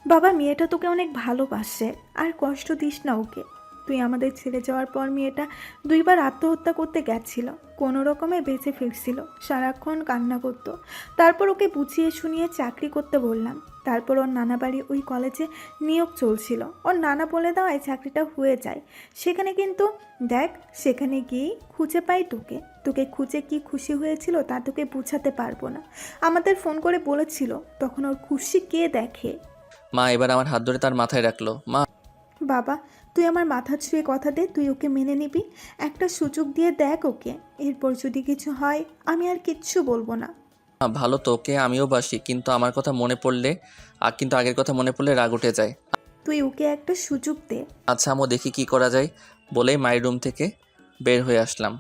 S10: বাবা, মেয়েটা তোকে অনেক ভালোবাসে, আর কষ্ট দিস না ওকে। তুই আমাদের ছেড়ে যাওয়ার পর মেয়েটা 2 বার আত্মহত্যা করতে গেছিল, কোনো রকমে বেঁচে ফিরছিল, সারাক্ষণ কান্না করতো। তারপর ওকে বুঝিয়ে শুনিয়ে চাকরি করতে বললাম। তারপর ওর নানা বাড়ি ওই কলেজে নিয়োগ চলছিল, ওর নানা বলে দেওয়ায় চাকরিটা হয়ে যায়। সেখানে কিন্তু দেখ, সেখানে গিয়েই খুঁজে পাই তোকে। তোকে খুঁজে কি খুশি হয়েছিল তা তোকে বোঝাতে পারবো না। আমাদের ফোন করে বলেছিল, তখন ওর খুশি কে দেখে।
S1: মা এবার আমার হাত ধরে তার মাথায় রাখলো। মা
S10: বাবা, তুই আমার মাথা ছুঁয়ে কথা দে, তুই ওকে মেনে নিবি। একটা সুযোগ দিয়ে দেখ ওকে। এরপর যদি কিছু হয় আমি আর কিচ্ছু বলবো না।
S1: ভালো তো, ওকে আমিও বাসি, কিন্তু আমার কথা মনে পড়লে কিন্তু আগের কথা মনে পড়লে রাগ উঠে যায়।
S10: তুই ওকে একটা সুযোগ দে।
S1: আচ্ছা আম্মু, দেখি কি করা যায় বলেই মায়ের রুম থেকে বের হয়ে আসলাম।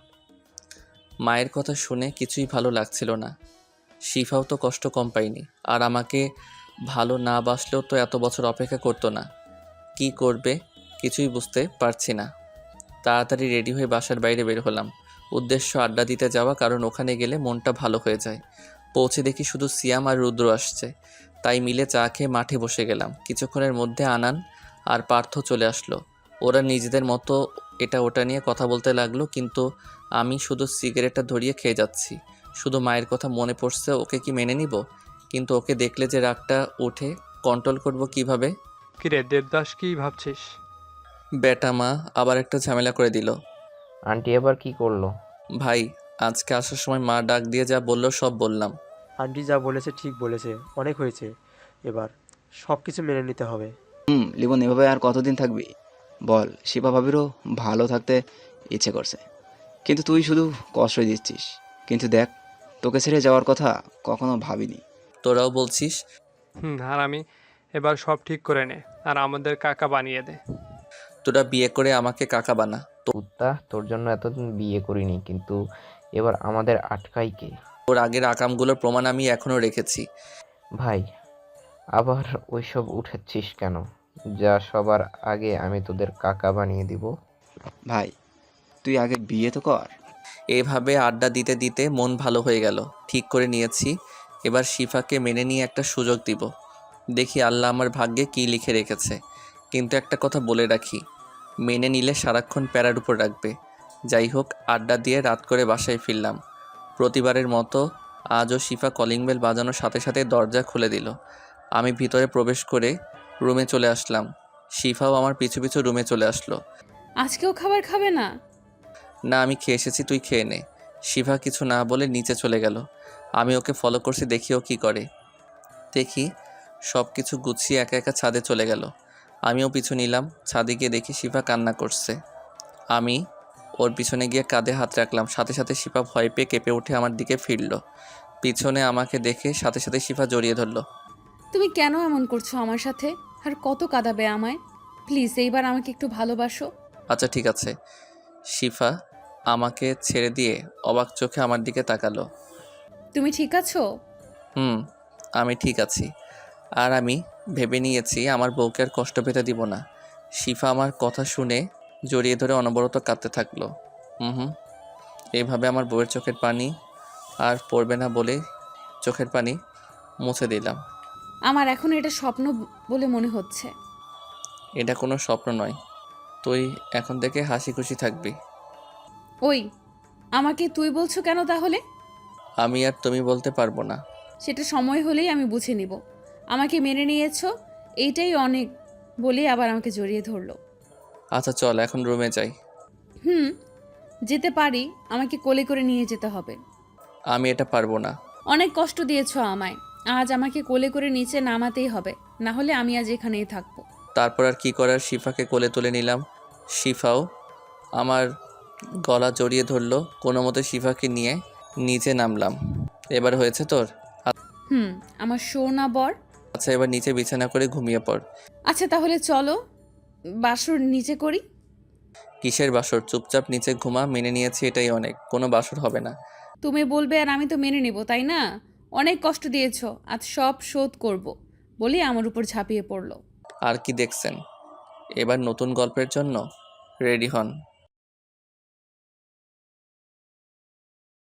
S1: মায়ের কথা শুনে কিছুই ভালো লাগছিল না। শিফাও তো কষ্ট কম পায়নি, আর আমাকে ভালো না বাসলেও তো এত বছর অপেক্ষা করতো না। কি করবে কিছুই বুঝতে পারছি না। তাড়াতাড়ি রেডি হয়ে বাসার বাইরে বের হলাম। উদ্দেশ্য আড্ডা দিতে যাওয়া, কারণ ওখানে গেলে মনটা ভালো হয়ে যায়। পৌঁছে দেখি শুধু সিয়াম আর রুদ্র আসছে। তাই মিলে চা খেয়ে মাঠে বসে গেলাম। কিছুক্ষণের মধ্যে আনান আর পার্থ চলে আসলো। ওরা নিজেদের মতো এটা ওটা নিয়ে কথা বলতে লাগলো, কিন্তু আমি শুধু সিগারেটটা ধরিয়ে খেয়ে যাচ্ছি। শুধু মায়ের কথা মনে পড়ছে, ওকে কি মেনে নিব? কিন্তু ওকে দেখলে যে রাগটা উঠে, কন্ট্রোল করব কিভাবে?
S9: কিরে দেবদাস, কি ভাবছিস?
S1: বেটা মা আবার একটা ঝামেলা করে দিল।
S7: আন্টি এবার কি করলো?
S1: ভাই, আজকে আসার সময় মা ডাক দিয়ে যা বললো সব বললাম।
S8: আন্টি যা বলেছে ঠিক বলেছে, অনেক হয়েছে, এবার সব কিছু মেনে নিতে হবে।
S6: লিমন, এভাবে আর কতদিন থাকবি বল? শিপা ভাবিরও ভালো থাকতে ইচ্ছে করছে, কিন্তু তুই শুধু কষ্ট দিচ্ছিস। কিন্তু দেখ, তোকে ছেড়ে যাওয়ার কথা কখনো ভাবিনি।
S1: তোরাও বলছিস?
S9: আর আমি এবার সব ঠিক করে নে আর আমাদের কাকা বানিয়ে দে।
S1: তোরা বিয়ে করে আমাকে কাকা বানা।
S7: কুত্তা, তোর জন্য এতদিন বিয়ে করিনি, কিন্তু এবার আমাদের আটকাই কে?
S1: তোর আগের আকামগুলোর প্রমাণ আমি এখনো রেখেছি।
S7: ভাই, আবার ওইসব উঠাচ্ছিস কেন? যা সবার আগে আমি তোদের কাকা বানিয়ে দিব।
S6: ভাই, তুই আগে বিয়ে তো কর।
S1: এভাবে আড্ডা দিতে দিতে মন ভালো হয়ে গেল। ঠিক করে নিয়েছি, এবার শিফাকে মেনে নিয়ে একটা সুযোগ দিব। দেখি আল্লাহ আমার ভাগ্যে কী লিখে রেখেছে। কিন্তু একটা কথা বলে রাখি, মেনে নিলে সারাক্ষণ প্যারার উপর রাখবে। যাই হোক, আড্ডা দিয়ে রাত করে বাসায় ফিরলাম। প্রতিবারের মতো আজও শিফা কলিং বেল বাজানোর সাথে সাথে দরজা খুলে দিল। আমি ভিতরে প্রবেশ করে রুমে চলে আসলাম। শিফাও আমার পিছু পিছু রুমে চলে আসলো।
S15: আজকেও খাবার খাবে না?
S1: না, আমি খেয়ে এসেছি, তুই খেয়ে নে। শিফা কিছু না বলে নিচে চলে গেল। আমি ওকে ফলো করছি, দেখি ও কী করে। দেখি সব কিছু গুছিয়ে একা একা ছাদে চলে গেল। আমিও পিছু নিলাম। ছাদে গিয়ে দেখি শিফা কান্না করছে। আমি ওর পিছনে গিয়ে কাঁধে হাত রাখলাম। সাথে সাথে শিফা ভয় পেয়ে কেঁপে উঠে আমার দিকে ফিরল। পিছনে আমাকে দেখে সাথে সাথে শিফা জড়িয়ে ধরল।
S15: তুমি কেন এমন করছো আমার সাথে? আর কত কাঁদাবে আমায়? প্লিজ এইবার আমাকে একটু ভালোবাসো।
S1: আচ্ছা ঠিক আছে। শিফা আমাকে ছেড়ে দিয়ে অবাক চোখে আমার দিকে তাকালো।
S15: তুমি ঠিক আছো?
S1: হুম, আমি ঠিক আছি। আর আমি ভেবে নিয়েছি আমার বউকে আর কষ্ট পেতে দিব না। শিফা আমার কথা শুনে জড়িয়ে ধরে অনবরত কাঁদতে থাকলো। হুম, এইভাবে আমার বউয়ের চোখের পানি আর পড়বে না বলে চোখের পানি মুছে দিলাম।
S15: আমার এখন এটা স্বপ্ন বলে মনে হচ্ছে।
S1: এটা কোনো স্বপ্ন নয়। তুই এখন থেকে হাসি খুশি থাকবি।
S15: ওই, আমাকে তুই বলছো কেন তাহলে?
S1: আমি আর তুমি বলতে পারবো না।
S15: সেটা সময় হলেই আমি বুঝে নিব। আমাকে মেনে নিয়েছো, এইটাই অনেক বলেই আবার আমাকে জড়িয়ে ধরলো।
S1: আচ্ছা চল এখন রুমে যাই।
S15: হুম, যেতে পারি, আমাকে কোলে করে নিয়ে যেতে হবে।
S1: আমি এটা পারবো না।
S15: অনেক কষ্ট দিয়েছো আমায়, আজ আমাকে কোলে করে নিচে নামাতেই হবে, না হলে আমি আজ এখানেই থাকবো।
S1: তারপর আর কি করার, শিফাকে কোলে তুলে নিলাম। শিফাও আমার গলা জড়িয়ে ধরলো। কোনো মতে শিফাকে নিয়ে নিচে নামলাম। এবার হয়েছে তোর?
S15: হুম, আমার সোনা বর।
S1: আচ্ছা এবার নিচে বিছানা করে ঘুমিয়ে পড়।
S15: আচ্ছা তাহলে চলো বাসর নিচে করি।
S1: কিসের বাসর? চুপচাপ নিচে ঘুমা, মেনে নিয়েছি এটাই অনেক। কোনো বাসর হবে না।
S15: তুমি বলবে আর আমি তো মেনে নেব, তাই না? অনেক কষ্ট দিয়েছো, আজ সব শোধ করব বলে আমার উপর ঝাঁপিয়ে পড়লো।
S1: আর কি দেখছেন? এবার নতুন গল্পের জন্য রেডি হন।